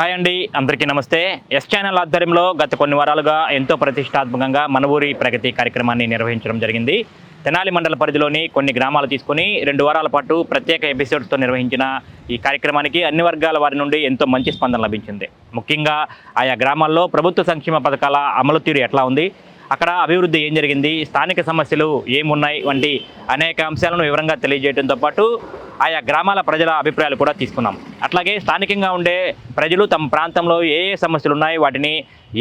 Hi అండి, అందరికీ నమస్తే. ఎస్ ఛానల్ ఆధ్వర్యంలో గత కొన్ని వారాలుగా ఎంతో ప్రతిష్టాత్మకంగా మన ఊరి ప్రగతి కార్యక్రమాన్ని నిర్వహించడం జరిగింది. తెనాలి మండల పరిధిలోని కొన్ని గ్రామాలు తీసుకొని 2 వారాల పాటు ప్రత్యేక ఎపిసోడ్స్తో నిర్వహించిన ఈ కార్యక్రమానికి అన్ని వర్గాల వారి నుండి ఎంతో మంచి స్పందన లభించింది. ముఖ్యంగా ఆయా గ్రామాల్లో ప్రభుత్వ సంక్షేమ పథకాల అమలు తీరు ఎట్లా ఉంది, అక్కడ అభివృద్ధి ఏం జరిగింది, స్థానిక సమస్యలు ఏమున్నాయి వంటి అనేక అంశాలను వివరంగా తెలియజేయడంతో పాటు ఆయా గ్రామాల ప్రజల అభిప్రాయాలు కూడా తీసుకున్నాం. అట్లాగే స్థానికంగా ఉండే ప్రజలు తమ ప్రాంతంలో ఏ సమస్యలు ఉన్నాయి, వాటిని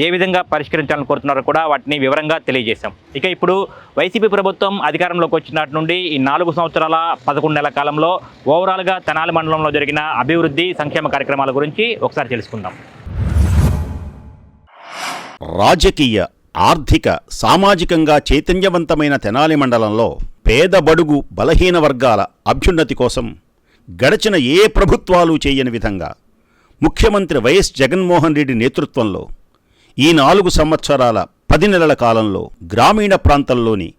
ఏ విధంగా పరిష్కరించాలని కోరుతున్నారో కూడా వాటిని వివరంగా తెలియజేశాం. ఇక ఇప్పుడు వైసీపీ ప్రభుత్వం అధికారంలోకి వచ్చినట్టు నుండి ఈ 4 సంవత్సరాల 11 నెలల కాలంలో ఓవరాల్గా తెనాలి మండలంలో జరిగిన అభివృద్ధి సంక్షేమ కార్యక్రమాల గురించి ఒకసారి తెలుసుకుందాం. రాజకీయ, ఆర్థిక, సామాజికంగా చైతన్యవంతమైన తెనాలి మండలంలో పేద బడుగు బలహీన వర్గాల అభ్యున్నతి కోసం గడచిన ఏ ప్రభుత్వాలు చేయని విధంగా ముఖ్యమంత్రి వైఎస్ జగన్మోహన్ రెడ్డి నేతృత్వంలో ఈ 4 సంవత్సరాల 10 నెలల కాలంలో గ్రామీణ ప్రాంతంలోని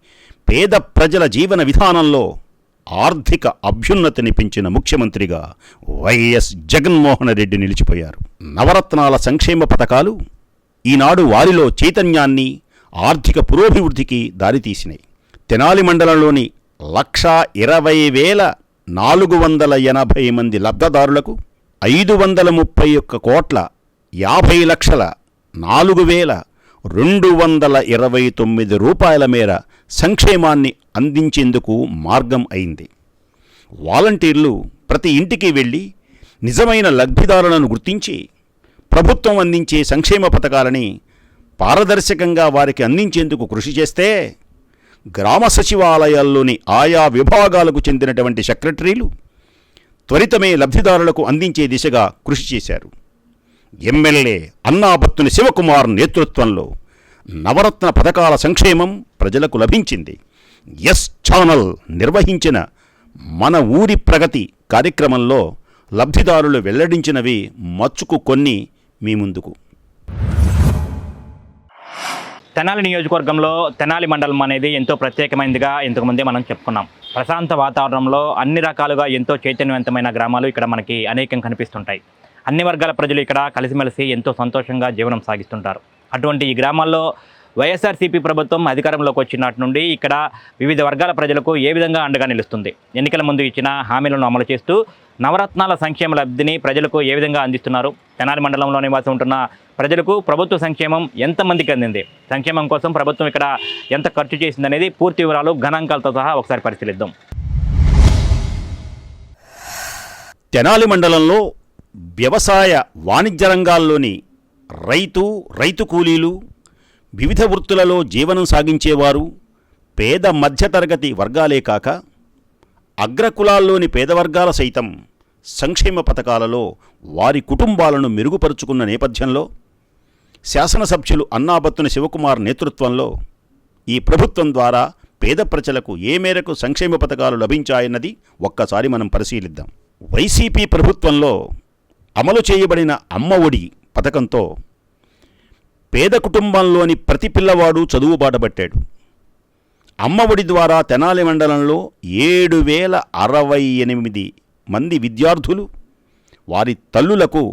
పేద ప్రజల జీవన విధానంలో ఆర్థిక అభ్యున్నతిని పెంచిన ముఖ్యమంత్రిగా వైఎస్ జగన్మోహన్ రెడ్డి నిలిచిపోయారు. నవరత్నాల సంక్షేమ పథకాలు ఈనాడు వారిలో చైతన్యాన్ని, ఆర్థిక పురోభివృద్ధికి దారితీసినాయి. తెనాలి మండలంలోని 1,20,480 మంది లబ్ధదారులకు 531,50,4,229 రూపాయల మేర సంక్షేమాన్ని అందించేందుకు మార్గం అయింది. వాలంటీర్లు ప్రతి ఇంటికి వెళ్ళి నిజమైన లబ్ధిదారులను గుర్తించి ప్రభుత్వం అందించే సంక్షేమ పథకాలని పారదర్శకంగా వారికి అందించేందుకు కృషి చేస్తే గ్రామ సచివాలయాల్లోని ఆయా విభాగాలకు చెందినటువంటి సెక్రటరీలు త్వరితమే లబ్ధిదారులకు అందించే దిశగా కృషి చేశారు. ఎమ్మెల్యే అన్నాబత్తుని శివకుమార్ నేతృత్వంలో నవరత్న పథకాల సంక్షేమం ప్రజలకు లభించింది. ఎస్ ఛానల్ నిర్వహించిన మన ఊరి ప్రగతి కార్యక్రమంలో లబ్ధిదారులు వెల్లడించినవి మచ్చుకు కొన్ని మీ ముందుకు. తెనాలి నియోజకవర్గంలో తెనాలి మండలం అనేది ఎంతో ప్రత్యేకమైనదిగా ఇంతకుముందే మనం చెప్పుకున్నాం. ప్రశాంత వాతావరణంలో అన్ని రకాలుగా ఎంతో చైతన్యవంతమైన గ్రామాలు ఇక్కడ మనకి అనేకం కనిపిస్తుంటాయి. అన్ని వర్గాల ప్రజలు ఇక్కడ కలిసిమెలిసి ఎంతో సంతోషంగా జీవనం సాగిస్తుంటారు. అటువంటి ఈ గ్రామాల్లో వైఎస్ఆర్సీపీ ప్రభుత్వం అధికారంలోకి వచ్చినట్టు నుండి ఇక్కడ వివిధ వర్గాల ప్రజలకు ఏ విధంగా అండగా నిలుస్తుంది, ఎన్నికల ముందు ఇచ్చిన హామీలను అమలు చేస్తూ నవరత్నాల సంక్షేమ లబ్ధిని ప్రజలకు ఏ విధంగా అందిస్తున్నారు, తెనాలి మండలంలో నివాసం ఉంటున్న ప్రజలకు ప్రభుత్వ సంక్షేమం ఎంతమందికి అందింది, సంక్షేమం కోసం ప్రభుత్వం ఇక్కడ ఎంత ఖర్చు చేసిందనేది పూర్తి వివరాలు గణాంకాలతో సహా ఒకసారి పరిశీలిద్దాం. తెనాలి మండలంలో వ్యవసాయ వాణిజ్య రంగాల్లోని రైతు కూలీలు, వివిధ వృత్తులలో జీవనం సాగించేవారు, పేద మధ్యతరగతి వర్గాలే కాక అగ్రకులాల్లోని పేదవర్గాల సైతం సంక్షేమ పథకాలలో వారి కుటుంబాలను మెరుగుపరుచుకున్న నేపథ్యంలో శాసనసభ్యులు అన్నాబత్తుని శివకుమార్ నేతృత్వంలో ఈ ప్రభుత్వం ద్వారా పేద ప్రజలకు ఏ మేరకు సంక్షేమ పథకాలు లభించాయన్నది ఒక్కసారి మనం పరిశీలిద్దాం. వైసీపీ ప్రభుత్వంలో అమలు చేయబడిన అమ్మ ఒడి పథకంతో పేద కుటుంబంలోని ప్రతి పిల్లవాడు చదువు బాటపట్టాడు. అమ్మఒడి ద్వారా తెనాలి మండలంలో 7,068 మంది విద్యార్థులు వారి తల్లులకు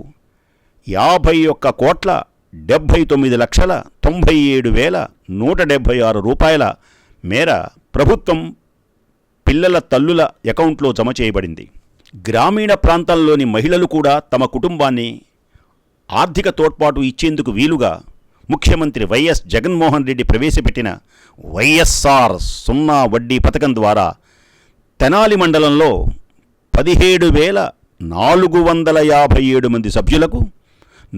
51,79,97,176 రూపాయల మేర ప్రభుత్వం పిల్లల తల్లుల అకౌంట్లో జమ చేయబడింది. గ్రామీణ ప్రాంతాల్లోని మహిళలు కూడా తమ కుటుంబాన్ని ఆర్థిక తోడ్పాటు ఇచ్చేందుకు వీలుగా ముఖ్యమంత్రి వైఎస్ జగన్మోహన్ రెడ్డి ప్రవేశపెట్టిన వైఎస్ఆర్ 0 వడ్డీ పథకం ద్వారా తెనాలి మండలంలో 17,457 మంది సభ్యులకు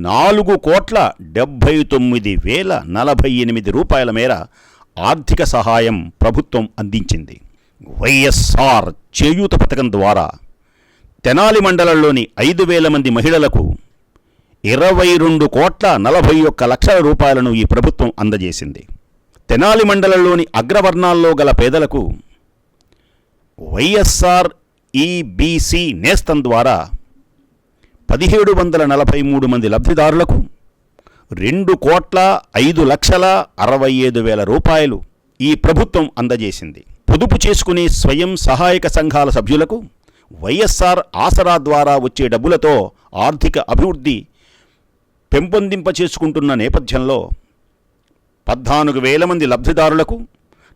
4,79,048 రూపాయల మేర ఆర్థిక సహాయం ప్రభుత్వం అందించింది. వైఎస్ఆర్ చేయూత పథకం ద్వారా తెనాలి మండలంలోని 5,000 మంది మహిళలకు 22,41,00,000 రూపాయలను ఈ ప్రభుత్వం అందజేసింది. తెనాలి మండలంలోని అగ్రవర్ణాల్లో గల పేదలకు వైఎస్ఆర్ ఈబీసీ నేస్తం ద్వారా 1,743 మంది లబ్ధిదారులకు 2,05,65,000 రూపాయలు ఈ ప్రభుత్వం అందజేసింది. పొదుపు చేసుకునే స్వయం సహాయక సంఘాల సభ్యులకు వైఎస్ఆర్ ఆసరా ద్వారా వచ్చే డబ్బులతో ఆర్థిక అభివృద్ధి పెంపొందింప చేసుకుంటున్న నేపథ్యంలో 14,000 మంది లబ్ధిదారులకు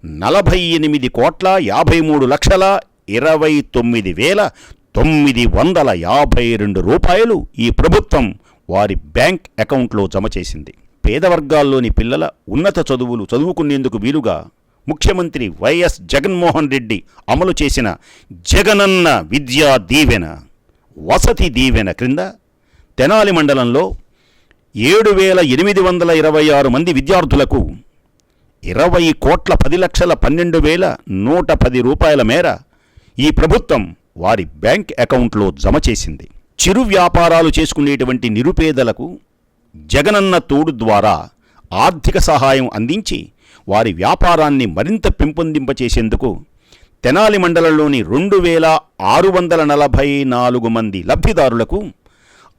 48,23,29,952 రూపాయలు ఈ ప్రభుత్వం వారి బ్యాంక్ అకౌంట్లో జమ చేసింది. పేదవర్గాల్లోని పిల్లల ఉన్నత చదువులు చదువుకునేందుకు వీలుగా ముఖ్యమంత్రి వైఎస్ జగన్మోహన్ రెడ్డి అమలు చేసిన జగనన్న విద్యా దీవెన, వసతి దీవెన క్రింద తెనాలి మండలంలో 7,826 మంది విద్యార్థులకు 20,10,12,110 రూపాయల మేర ఈ ప్రభుత్వం వారి బ్యాంక్ అకౌంట్లో జమ చేసింది. చిరు వ్యాపారాలు చేసుకునేటువంటి నిరుపేదలకు జగనన్న తోడు ద్వారా ఆర్థిక సహాయం అందించి వారి వ్యాపారాన్ని మరింత పెంపొందింపచేసేందుకు తెనాలి మండలంలోని 2,644 మంది లబ్ధిదారులకు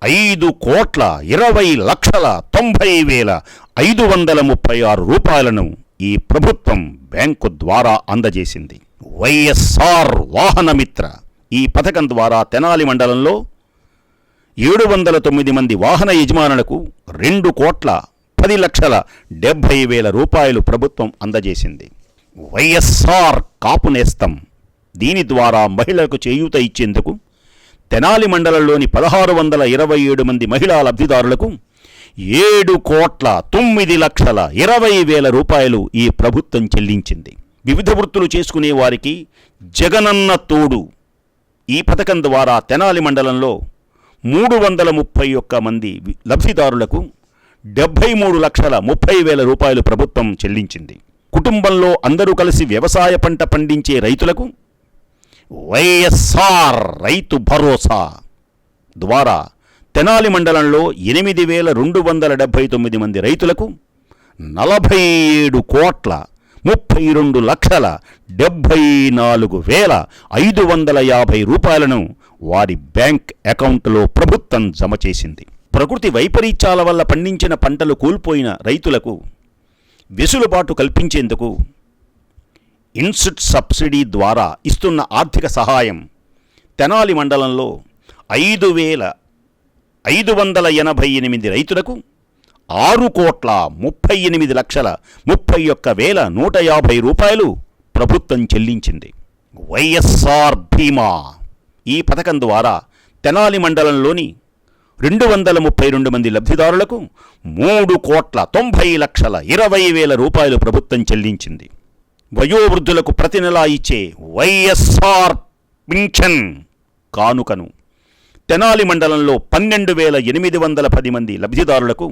5,20,90,536 రూపాయలను ఈ ప్రభుత్వం బ్యాంకు ద్వారా అందజేసింది. వైఎస్ఆర్ వాహనమిత్ర ఈ పథకం ద్వారా తెనాలి మండలంలో 709 మంది వాహన యజమానులకు 2,10,70,000 రూపాయలు ప్రభుత్వం అందజేసింది. వైఎస్ఆర్ కాపు నేస్తం దీని ద్వారా మహిళలకు చేయూత ఇచ్చేందుకు తెనాలి మండలంలోని 1,627 మంది మహిళా లబ్ధిదారులకు 7,09,20,000 రూపాయలు ఈ ప్రభుత్వం చెల్లించింది. వివిధ వృత్తులు చేసుకునే వారికి జగనన్న తోడు ఈ పథకం ద్వారా తెనాలి మండలంలో 331 మంది లబ్ధిదారులకు 73,30,000 రూపాయలు ప్రభుత్వం చెల్లించింది. కుటుంబంలో అందరూ కలిసి వ్యవసాయ పంట పండించే రైతులకు వైఎస్ఆర్ రైతు భరోసా ద్వారా తెనాలి మండలంలో 8,279 మంది రైతులకు 47,32,74,550 రూపాయలను వారి బ్యాంక్ అకౌంట్లో ప్రభుత్వం జమ చేసింది. ప్రకృతి వైపరీత్యాల వల్ల పండించిన పంటలు కోల్పోయిన రైతులకు వెసులుబాటు కల్పించేందుకు ఇన్సుట్ సబ్సిడీ ద్వారా ఇస్తున్న ఆర్థిక సహాయం తెనాలి మండలంలో 5,588 రైతులకు 6,38,31,150 రూపాయలు ప్రభుత్వం చెల్లించింది. వైఎస్ఆర్ బీమా ఈ పథకం ద్వారా తెనాలి మండలంలోని 232 మంది లబ్ధిదారులకు 3,90,20,000 రూపాయలు ప్రభుత్వం చెల్లించింది. వయోవృద్ధులకు ప్రతి నెలా ఇచ్చే వైఎస్ఆర్ పింఛన్ కానుకను తెనాలి మండలంలో 12,810 మంది లబ్ధిదారులకు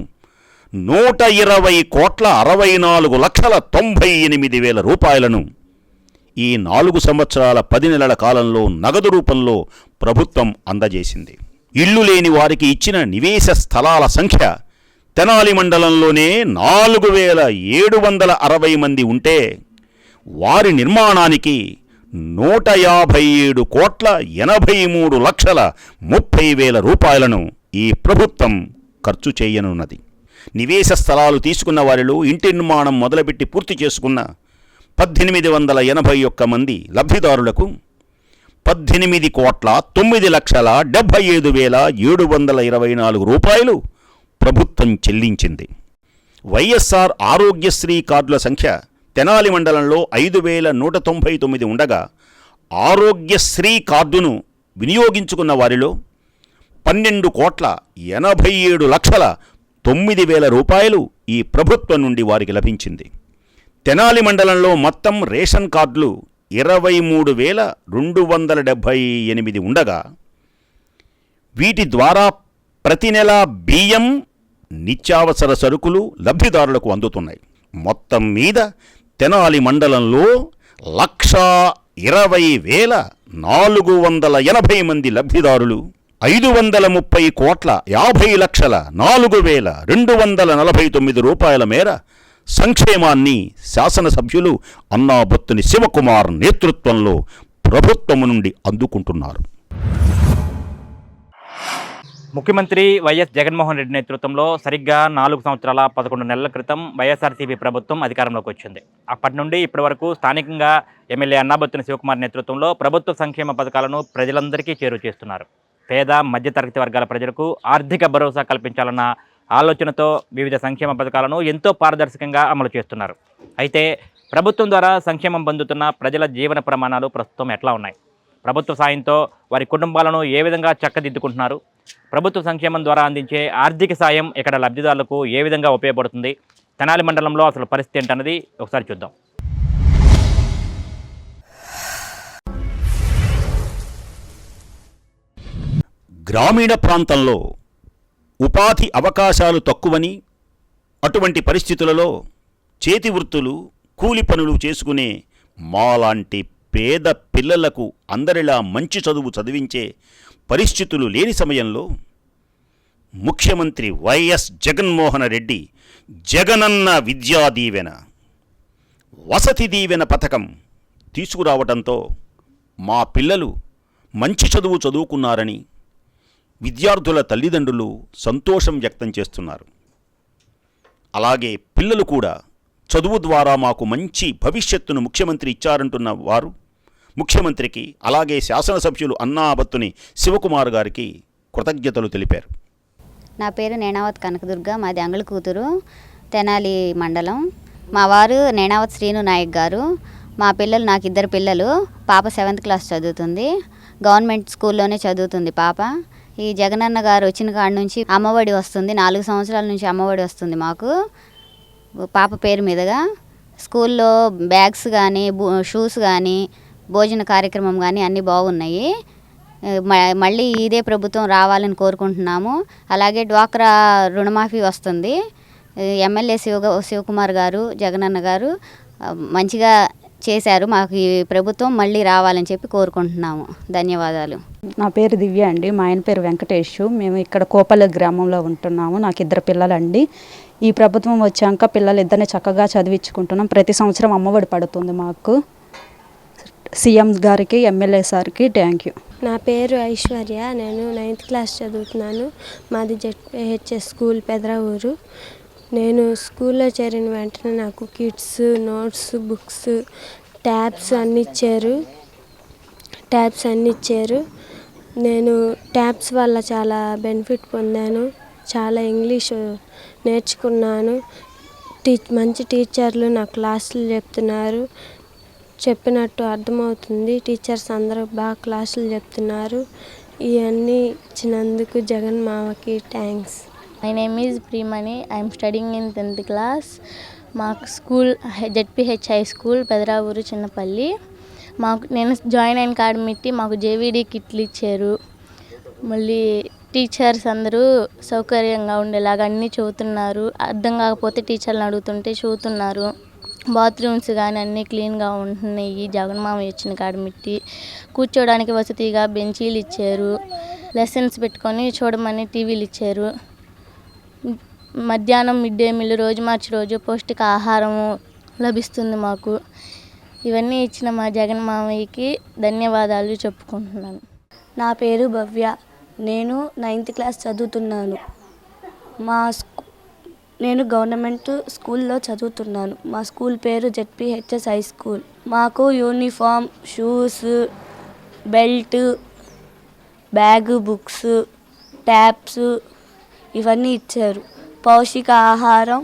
120,64,98,000 రూపాయలను ఈ 4 సంవత్సరాల 10 నెలల కాలంలో నగదు రూపంలో ప్రభుత్వం అందజేసింది. ఇళ్లు లేని వారికి ఇచ్చిన నివేశ స్థలాల సంఖ్య తెనాలి మండలంలోనే 4,760 మంది ఉంటే వారి నిర్మాణానికి 157,83,30,000 రూపాయలను ఈ ప్రభుత్వం ఖర్చు చేయనున్నది. నివేశ స్థలాలు తీసుకున్న వారిలో ఇంటి నిర్మాణం మొదలుపెట్టి పూర్తి చేసుకున్న 1,881 మంది లబ్ధిదారులకు 18,09,75,724 రూపాయలు ప్రభుత్వం చెల్లించింది. వైఎస్ఆర్ ఆరోగ్యశ్రీ కార్డుల సంఖ్య తెనాలి మండలంలో 5,199 ఉండగా ఆరోగ్యశ్రీ కార్డును వినియోగించుకున్న వారిలో 12,87,09,000 రూపాయలు ఈ ప్రభుత్వం నుండి వారికి లభించింది. తెనాలి మండలంలో మొత్తం రేషన్ కార్డులు 23,278 ఉండగా వీటి ద్వారా ప్రతి నెల బియ్యం, నిత్యావసర సరుకులు లబ్ధిదారులకు అందుతున్నాయి. మొత్తం మీద తెనాలి మండలంలో 1,20,480 మంది లబ్ధిదారులు 530,50,04,249 రూపాయల మేర సంక్షేమాన్ని శాసనసభ్యులు అన్నాబత్తుని శివకుమార్ నేతృత్వంలో ప్రభుత్వము నుండి అందుకుంటున్నారు. ముఖ్యమంత్రి వైఎస్ జగన్మోహన్ రెడ్డి నేతృత్వంలో సరిగ్గా 4 సంవత్సరాల 11 నెలల క్రితం వైఎస్ఆర్సీపీ ప్రభుత్వం అధికారంలోకి వచ్చింది. అప్పటి నుండి ఇప్పటి వరకు స్థానికంగా ఎమ్మెల్యే అన్నాబత్తుని శివకుమార్ నేతృత్వంలో ప్రభుత్వ సంక్షేమ పథకాలను ప్రజలందరికీ చేరువ చేస్తున్నారు. పేద మధ్యతరగతి వర్గాల ప్రజలకు ఆర్థిక భరోసా కల్పించాలన్న ఆలోచనతో వివిధ సంక్షేమ పథకాలను ఎంతో పారదర్శకంగా అమలు చేస్తున్నారు. అయితే ప్రభుత్వం ద్వారా సంక్షేమం పొందుతున్న ప్రజల జీవన ప్రమాణాలు ప్రస్తుతం ఎట్లా ఉన్నాయి? ప్రభుత్వ సాయంతో వారి కుటుంబాలను ఏ విధంగా చక్కదిద్దుకుంటున్నారు? ప్రభుత్వ సంక్షేమం ద్వారా అందించే ఆర్థిక సాయం ఇక్కడ లబ్ధిదారులకు ఏ విధంగా ఉపయోగపడుతుంది? తెనాలి మండలంలో అసలు పరిస్థితి ఏంటన్నది ఒకసారి చూద్దాం. గ్రామీణ ప్రాంతంలో ఉపాధి అవకాశాలు తక్కువని, అటువంటి పరిస్థితులలో చేతి వృత్తులు, కూలి పనులు చేసుకునే మాలాంటి పేద పిల్లలకు అందరిలా మంచి చదువు చదివించే పరిస్థితులు లేని సమయంలో ముఖ్యమంత్రి వైఎస్ జగన్మోహన్ రెడ్డి జగనన్న విద్యా దీవెన, వసతి దీవెన పథకం తీసుకురావడంతో మా పిల్లలు మంచి చదువు చదువుకున్నారని విద్యార్థుల తల్లిదండ్రులు సంతోషం వ్యక్తం చేస్తున్నారు. అలాగే పిల్లలు కూడా చదువు ద్వారా మాకు మంచి భవిష్యత్తును ముఖ్యమంత్రి ఇచ్చారంటున్న వారు ముఖ్యమంత్రికి, అలాగే శాసనసభ్యులు అన్నాబత్తుని శివకుమార్ గారికి కృతజ్ఞతలు తెలిపారు. నా పేరు నేనావత్ కనకదుర్గ, మాది అంగళ కూతురు, తెనాలి మండలం. మా వారు నేనావత్ శ్రీను నాయక్ గారు. మా పిల్లలు, నాకు 2 పిల్లలు. పాప 7th క్లాస్ చదువుతుంది, గవర్నమెంట్ స్కూల్లోనే చదువుతుంది పాప. ఈ జగనన్న గారు వచ్చిన కాడి నుంచి అమ్మఒడి వస్తుంది, 4 సంవత్సరాల నుంచి అమ్మఒడి వస్తుంది మాకు పాప పేరు మీదుగా. స్కూల్లో బ్యాగ్స్ కానీ, షూస్ కానీ, భోజన కార్యక్రమం కానీ అన్నీ బాగున్నాయి. మళ్ళీ ఇదే ప్రభుత్వం రావాలని కోరుకుంటున్నాము. అలాగే డ్వాక్రా రుణమాఫీ వస్తుంది. ఎమ్మెల్యే శివకుమార్ గారు, జగనన్న గారు మంచిగా చేశారు. మాకు ఈ ప్రభుత్వం మళ్ళీ రావాలని చెప్పి కోరుకుంటున్నాము. ధన్యవాదాలు. నా పేరు దివ్య అండి, మా ఆయన పేరు వెంకటేష్. మేము ఇక్కడ కోపల్లి గ్రామంలో ఉంటున్నాము. నాకు 2 పిల్లలండి. ఈ ప్రభుత్వం వచ్చాక పిల్లలు ఇద్దరిని చక్కగా చదివించుకుంటున్నాం. ప్రతి సంవత్సరం అమ్మఒడి పడుతుంది మాకు. సీఎం గారికి, ఎమ్మెల్యే సార్కి థ్యాంక్ యూ. నా పేరు ఐశ్వర్య, నేను 9th క్లాస్ చదువుతున్నాను. మాది జెడ్పీహెచ్ఎస్ స్కూల్ పెదరావూరు. నేను స్కూల్లో చేరిన వెంటనే నాకు కిట్స్, నోట్స్, బుక్స్, ట్యాబ్స్ అన్నీ ఇచ్చారు. నేను ట్యాబ్స్ వల్ల చాలా బెనిఫిట్ పొందాను. చాలా ఇంగ్లీష్ నేర్చుకున్నాను. మంచి టీచర్లు నా క్లాసులు చెప్తున్నారు, చెప్పినట్టు అర్థమవుతుంది. టీచర్స్ అందరూ బాగా క్లాసులు చెప్తున్నారు. ఇవన్నీ ఇచ్చినందుకు జగన్ మావకి thanks. My name is Preemani. I am studying in 10th class. మాకు school ZPH high school Pedaravuru Chinnapalli. నేను జాయిన్ అయిన కాడ మిట్టి మాకు జేవీడీ కిట్లు ఇచ్చారు. మళ్ళీ టీచర్స్ అందరూ సౌకర్యంగా ఉండేలాగా అన్నీ చెబుతున్నారు. అర్థం కాకపోతే టీచర్లను అడుగుతుంటే చెబుతున్నారు. బాత్రూమ్స్ కానీ అన్నీ క్లీన్గా ఉంటున్నాయి. జగన్మామ ఇచ్చిన కాడ మిట్టి కూర్చోడానికి వసతిగా బెంచీలు ఇచ్చారు. లెసన్స్ పెట్టుకొని చూడమని టీవీలు ఇచ్చారు. మధ్యాహ్నం మిడ్ డే మీల్ రోజు మార్చి రోజు పౌష్టిక ఆహారము లభిస్తుంది మాకు. ఇవన్నీ ఇచ్చిన మా జగన్ మామయ్యకి ధన్యవాదాలు చెప్పుకుంటున్నాను. నా పేరు భవ్య, నేను 9th క్లాస్ చదువుతున్నాను. నేను గవర్నమెంట్ స్కూల్లో చదువుతున్నాను. మా స్కూల్ పేరు జెడ్పీహెచ్ఎస్ హై స్కూల్. మాకు uniform, shoes, belt, bag, books, tabs ఇవన్నీ ఇచ్చారు. పౌష్టిక ఆహారం,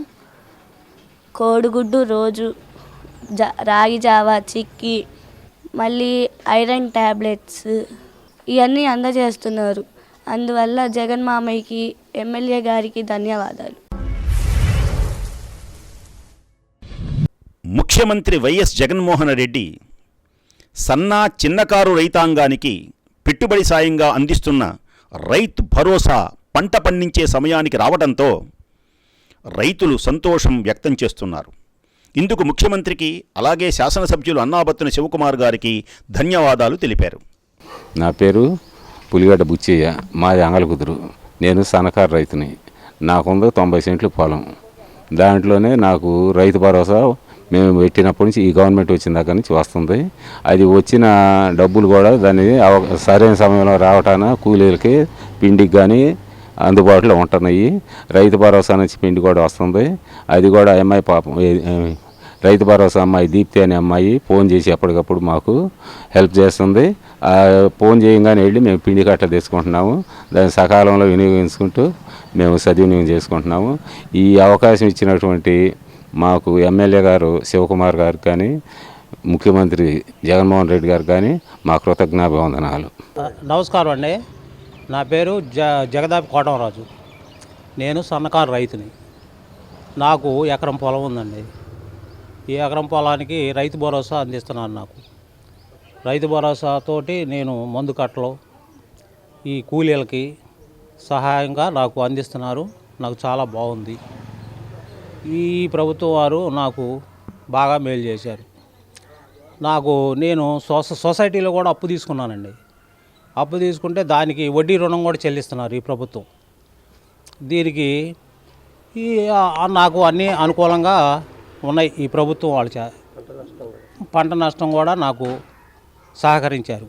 కోడిగుడ్డు రోజు, రాగి జావా, చిక్కీ, మళ్ళీ ఐరన్ ట్యాబ్లెట్స్ ఇవన్నీ అందజేస్తున్నారు. అందువల్ల జగన్ మామయ్యకి, ఎమ్మెల్యే గారికి ధన్యవాదాలు. ముఖ్యమంత్రి వైఎస్ జగన్మోహన్ రెడ్డి చిన్నకారు రైతాంగానికి పెట్టుబడి సాయంగా అందిస్తున్న రైతు భరోసా పంట పండించే సమయానికి రావడంతో రైతులు సంతోషం వ్యక్తం చేస్తున్నారు. ఇందుకు ముఖ్యమంత్రికి, అలాగే శాసనసభ్యులు అన్నాబత్తుని శివకుమార్ గారికి ధన్యవాదాలు తెలిపారు. నా పేరు పులిగడ్డ బుచ్చయ్య, మాది అంగళ కుదురు. నేను సన్నకారు రైతుని. నాకుంది 90 సెంట్లు పొలం. దాంట్లోనే నాకు రైతు భరోసా మేము పెట్టినప్పటి నుంచి, ఈ గవర్నమెంట్ వచ్చిన దగ్గర నుంచి వస్తుంది. అది వచ్చిన డబ్బులు కూడా దాన్ని సరైన సమయంలో రావటాన కూలీలకి, పిండికి కానీ అందుబాటులో ఉంటున్నాయి. రైతు భరోసా నుంచి పిండి కూడా వస్తుంది. అది కూడా అమ్మాయి పాపం, రైతు భరోసా అమ్మాయి దీప్తి అనే అమ్మాయి ఫోన్ చేసి ఎప్పటికప్పుడు మాకు హెల్ప్ చేస్తుంది. ఫోన్ చేయగానే వెళ్ళి మేము పిండి కట్ట తీసుకుంటున్నాము. దాన్ని సకాలంలో వినియోగించుకుంటూ మేము సద్వినియోగం చేసుకుంటున్నాము. ఈ అవకాశం ఇచ్చినటువంటి మాకు ఎమ్మెల్యే గారు శివకుమార్ గారు కానీ, ముఖ్యమంత్రి జగన్మోహన్ రెడ్డి గారు కానీ మా కృతజ్ఞాభివందనాలు. నమస్కారం అండి. నా పేరు జగదాపి కోటమరాజు. నేను సన్నకారు రైతుని. నాకు ఎకరం పొలం ఉందండి. ఈ ఎకరం పొలానికి రైతు భరోసా అందిస్తున్నాను. నాకు రైతు భరోసాతోటి నేను మందు కట్టలు ఈ కూలీలకి సహాయంగా నాకు అందిస్తున్నారు. నాకు చాలా బాగుంది. ఈ ప్రభుత్వం వారు నాకు బాగా మేలు చేశారు. నేను సొసైటీలో కూడా అప్పు తీసుకున్నానండి. అప్పు తీసుకుంటే దానికి వడ్డీ రుణం కూడా చెల్లిస్తున్నారు ఈ ప్రభుత్వం. దీనికి నాకు అన్నీ అనుకూలంగా ఉన్నాయి. ఈ ప్రభుత్వం వాళ్ళ పంట నష్టం కూడా నాకు సహకరించారు.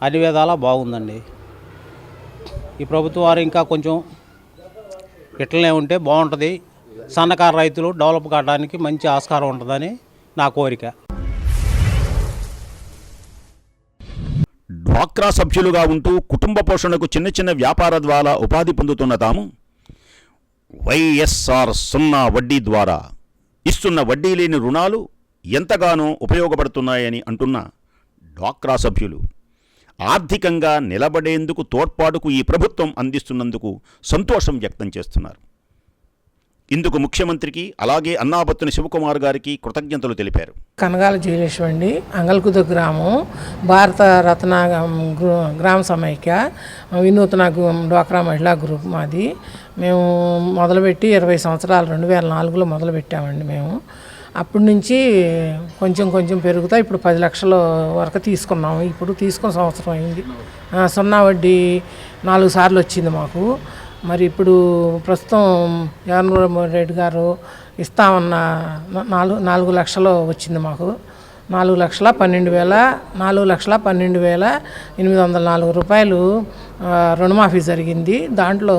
అన్ని విధాలా బాగుందండి. ఈ ప్రభుత్వం వారు ఇంకా కొంచెం ఇట్లనే ఉంటే బాగుంటుంది. సన్నకారు రైతులు డెవలప్ కావడానికి మంచి ఆస్కారం ఉంటుందని నా కోరిక. డ్వాక్రా సభ్యులుగా ఉంటూ కుటుంబ పోషణకు చిన్న చిన్న వ్యాపార ద్వారా ఉపాధి పొందుతున్న తాము వైఎస్ఆర్ 0 వడ్డీ ద్వారా ఇస్తున్న వడ్డీ లేని రుణాలు ఎంతగానో ఉపయోగపడుతున్నాయని అంటున్న డ్వాక్రా సభ్యులు ఆర్థికంగా నిలబడేందుకు తోడ్పాటుకు ఈ ప్రభుత్వం అందిస్తున్నందుకు సంతోషం వ్యక్తం చేస్తున్నారు. ఇందుకు ముఖ్యమంత్రికి అలాగే అన్నాబత్తుని శివకుమార్ గారికి కృతజ్ఞతలు తెలిపారు. కనగాల జయలక్ష్మి అండి, అంగల్కుదు గ్రామం, భారత రత్న గ్రామ సమైక్య వినూత్న డ్వాక్రా మహిళా గ్రూప్ మాది. మేము మొదలుపెట్టి 20 సంవత్సరాలు 2004లో మొదలుపెట్టామండి. మేము అప్పటి నుంచి కొంచెం కొంచెం పెరుగుతా ఇప్పుడు 10 లక్షల వరకు తీసుకున్నాము. ఇప్పుడు తీసుకున్న సంవత్సరం అయింది. 0 వడ్డీ 4 సార్లు వచ్చింది మాకు. మరి ఇప్పుడు ప్రస్తుతం జగన్మోహన్ రెడ్డి గారు ఇస్తామన్న 4 లక్షలు వచ్చింది మాకు. 4,12,804 రూపాయలు రుణమాఫీ జరిగింది. దాంట్లో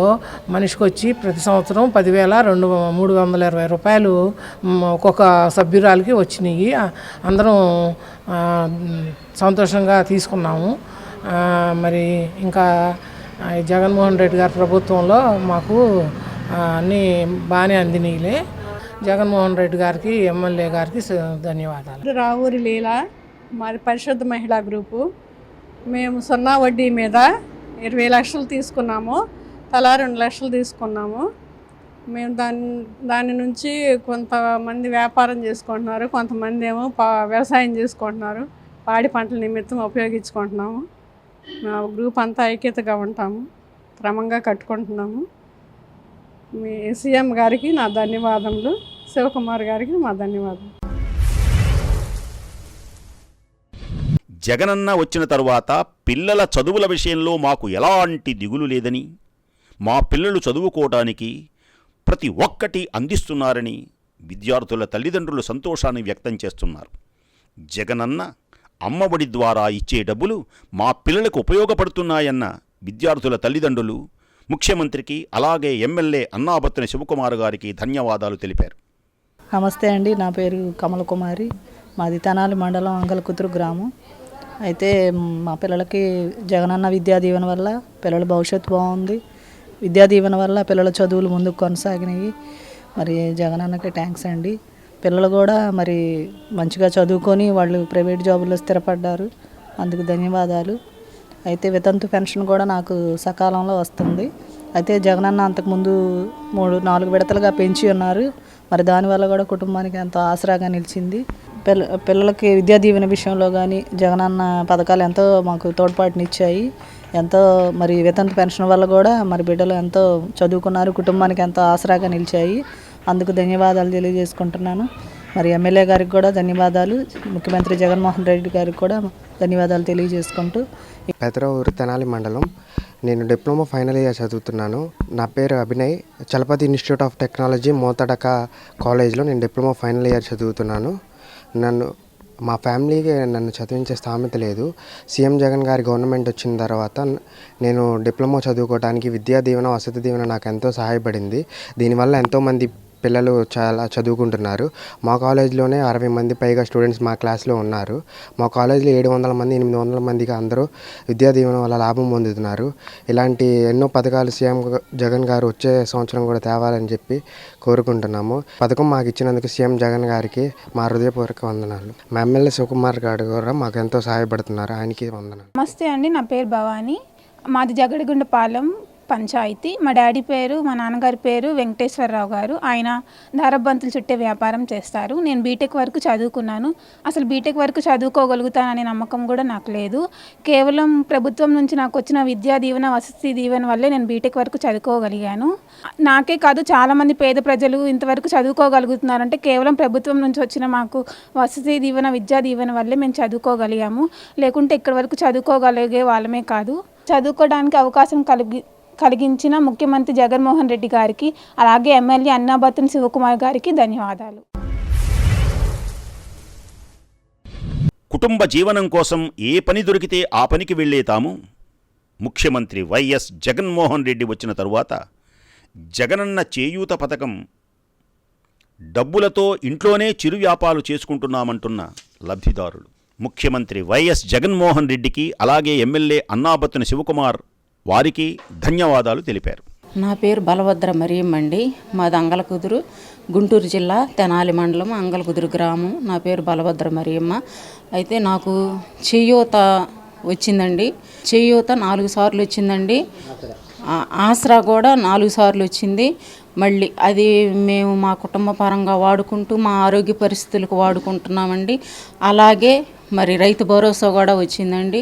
మనిషికి వచ్చి ప్రతి సంవత్సరం 10,320 రూపాయలు ఒక్కొక్క సభ్యురాలకి వచ్చినాయి. అందరం సంతోషంగా తీసుకున్నాము. మరి ఇంకా జగన్మోహన్ రెడ్డి గారి ప్రభుత్వంలో మాకు అన్నీ బాగానే అందినీలే. జగన్మోహన్ రెడ్డి గారికి, ఎమ్మెల్యే గారికి ధన్యవాదాలు. రావూరి లీలా, మాది పరిశుద్ధ మహిళా గ్రూపు. మేము 0 వడ్డీ మీద 20 లక్షలు తీసుకున్నాము. తలా 2 లక్షలు తీసుకున్నాము. మేము దాని నుంచి కొంతమంది వ్యాపారం చేసుకుంటున్నారు, కొంతమంది ఏమో వ్యవసాయం చేసుకుంటున్నారు. పాడి పంటల నిమిత్తం ఉపయోగించుకుంటున్నాము. మా గ్రూప్ అంతా ఐక్యతగా ఉంటాము, క్రమంగా కట్టుకుంటున్నాము. మీ సీఎం గారికి నా ధన్యవాదములు, శివకుమార్ గారికి మా ధన్యవాదాలు. జగనన్న వచ్చిన తరువాత పిల్లల చదువుల విషయంలో మాకు ఎలాంటి దిగులు లేదని, మా పిల్లలు చదువుకోవడానికి ప్రతి ఒక్కటి అందిస్తున్నారని విద్యార్థుల తల్లిదండ్రులు సంతోషాన్ని వ్యక్తం చేస్తున్నారు. జగనన్న అమ్మఒడి ద్వారా ఇచ్చే డబ్బులు మా పిల్లలకు ఉపయోగపడుతున్నాయన్న విద్యార్థుల తల్లిదండ్రులు ముఖ్యమంత్రికి అలాగే ఎమ్మెల్యే అన్నాబత్తుని శివకుమార్ గారికి ధన్యవాదాలు తెలిపారు. నమస్తే అండి, నా పేరు కమల కుమారి. మాది తెనాలి మండలం అంగల్కుదురు గ్రామం. అయితే మా పిల్లలకి జగనన్న విద్యా దీవెన వల్ల పిల్లల భవిష్యత్తు బాగుంది. విద్యా దీవెన వల్ల పిల్లల చదువులు ముందుకు కొనసాగినాయి. మరి జగనన్నకి థ్యాంక్స్ అండి. పిల్లలు కూడా మరి మంచిగా చదువుకొని వాళ్ళు ప్రైవేట్ జాబుల్లో స్థిరపడ్డారు, అందుకు ధన్యవాదాలు. అయితే వితంతు పెన్షన్ కూడా నాకు సకాలంలో వస్తుంది. అయితే జగనన్న అంతకుముందు 3-4 విడతలుగా పెంచి ఉన్నారు. మరి దానివల్ల కూడా కుటుంబానికి ఎంతో ఆసరాగా నిలిచింది. పిల్లలకి విద్యా దీవెన విషయంలో కానీ జగనన్న పథకాలు ఎంతో మాకు తోడ్పాటునిచ్చాయి. ఎంతో మరి వితంతు పెన్షన్ వల్ల కూడా మరి బిడ్డలు ఎంతో చదువుకున్నారు, కుటుంబానికి ఎంతో ఆసరాగా నిలిచాయి. అందుకు ధన్యవాదాలు తెలియజేసుకుంటున్నాను. మరి ఎమ్మెల్యే గారికి కూడా ధన్యవాదాలు, ముఖ్యమంత్రి జగన్మోహన్ రెడ్డి గారికి కూడా ధన్యవాదాలు తెలియజేసుకుంటూ. పెదరావూరు తెనాలి మండలం. నేను డిప్లొమా ఫైనల్ ఇయర్ చదువుతున్నాను. నా పేరు Abhinay. Chalapathi institute of technology మోతడక కాలేజ్లో నేను డిప్లొమా ఫైనల్ ఇయర్ చదువుతున్నాను. మా ఫ్యామిలీకి నన్ను చదివించే స్థామత లేదు. సీఎం జగన్ గారి గవర్నమెంట్ వచ్చిన తర్వాత నేను డిప్లొమా చదువుకోవడానికి విద్యా దీవెన, వసతి దీవెన నాకు ఎంతో సహాయపడింది. దీనివల్ల ఎంతోమంది పిల్లలు చాలా చదువుకుంటున్నారు. మా కాలేజీలోనే 60 మంది పైగా స్టూడెంట్స్ మా క్లాస్లో ఉన్నారు. మా కాలేజీలో 700 మంది 800 మందికి అందరూ విద్యా దీవెన వల్ల లాభం పొందుతున్నారు. ఇలాంటి ఎన్నో పథకాలు సీఎం జగన్ గారు వచ్చే సంవత్సరం కూడా తేవాలని చెప్పి కోరుకుంటున్నాము. పథకం మాకు ఇచ్చినందుకు సీఎం జగన్ గారికి మా హృదయపూర్వక వందనాలు. మా ఎమ్మెల్యే శివకుమార్ గారు కూడా మాకు ఎంతో సహాయపడుతున్నారు, ఆయనకి వందనాలు. నమస్తే అండి, నా పేరు భవాని. మాది జగడిగుండపాలెం పంచాయతీ. మా డాడీ పేరు, మా నాన్నగారి పేరు వెంకటేశ్వరరావు గారు. ఆయన దారబంతులు చుట్టే వ్యాపారం చేస్తారు. నేను బీటెక్ వరకు చదువుకున్నాను. అసలు బీటెక్ వరకు చదువుకోగలుగుతాననే నమ్మకం కూడా నాకు లేదు. కేవలం ప్రభుత్వం నుంచి నాకు వచ్చిన విద్యా దీవెన, వసతి దీవెన వల్లే నేను బీటెక్ వరకు చదువుకోగలిగాను. నాకే కాదు, చాలామంది పేద ప్రజలు ఇంతవరకు చదువుకోగలుగుతున్నారంటే కేవలం ప్రభుత్వం నుంచి వచ్చిన మాకు వసతి దీవెన, విద్యా దీవెన వల్లే మేము చదువుకోగలిగాము. లేకుంటే ఇక్కడి వరకు చదువుకోగలిగే వాళ్ళమే కాదు. చదువుకోవడానికి అవకాశం కలిగించిన ముఖ్యమంత్రి జగన్మోహన్ రెడ్డి గారికి, అలాగే ఎమ్మెల్యే అన్నాబత్తుని శివకుమార్ గారికి ధన్యవాదాలు. కుటుంబ జీవనం కోసం ఏ పని దొరికితే ఆ పనికి వెళ్ళే తాము ముఖ్యమంత్రి వైఎస్ జగన్మోహన్ రెడ్డి వచ్చిన తరువాత జగనన్న చేయూత పథకం డబ్బులతో ఇంట్లోనే చిరు వ్యాపారాలు చేసుకుంటున్నామంటున్న లబ్ధిదారులు ముఖ్యమంత్రి వైఎస్ జగన్మోహన్ రెడ్డికి, అలాగే ఎమ్మెల్యే అన్నాబత్తుని శివకుమార్ వారికి ధన్యవాదాలు తెలిపారు. నా పేరు బలభద్ర మరియమ్మ అండి. మాది అంగలకుదురు, గుంటూరు జిల్లా, తెనాలి మండలం, అంగలకుదురు గ్రామం. నా పేరు బలభద్ర మరియమ్మ. అయితే నాకు చేయూత వచ్చిందండి. చేయూత 4 సార్లు వచ్చిందండి. ఆసరా కూడా 4 సార్లు వచ్చింది. మళ్ళీ అది మేము మా కుటుంబ పరంగా వాడుకుంటూ మా ఆరోగ్య పరిస్థితులకు వాడుకుంటున్నామండి. అలాగే మరి రైతు భరోసా కూడా వచ్చిందండి.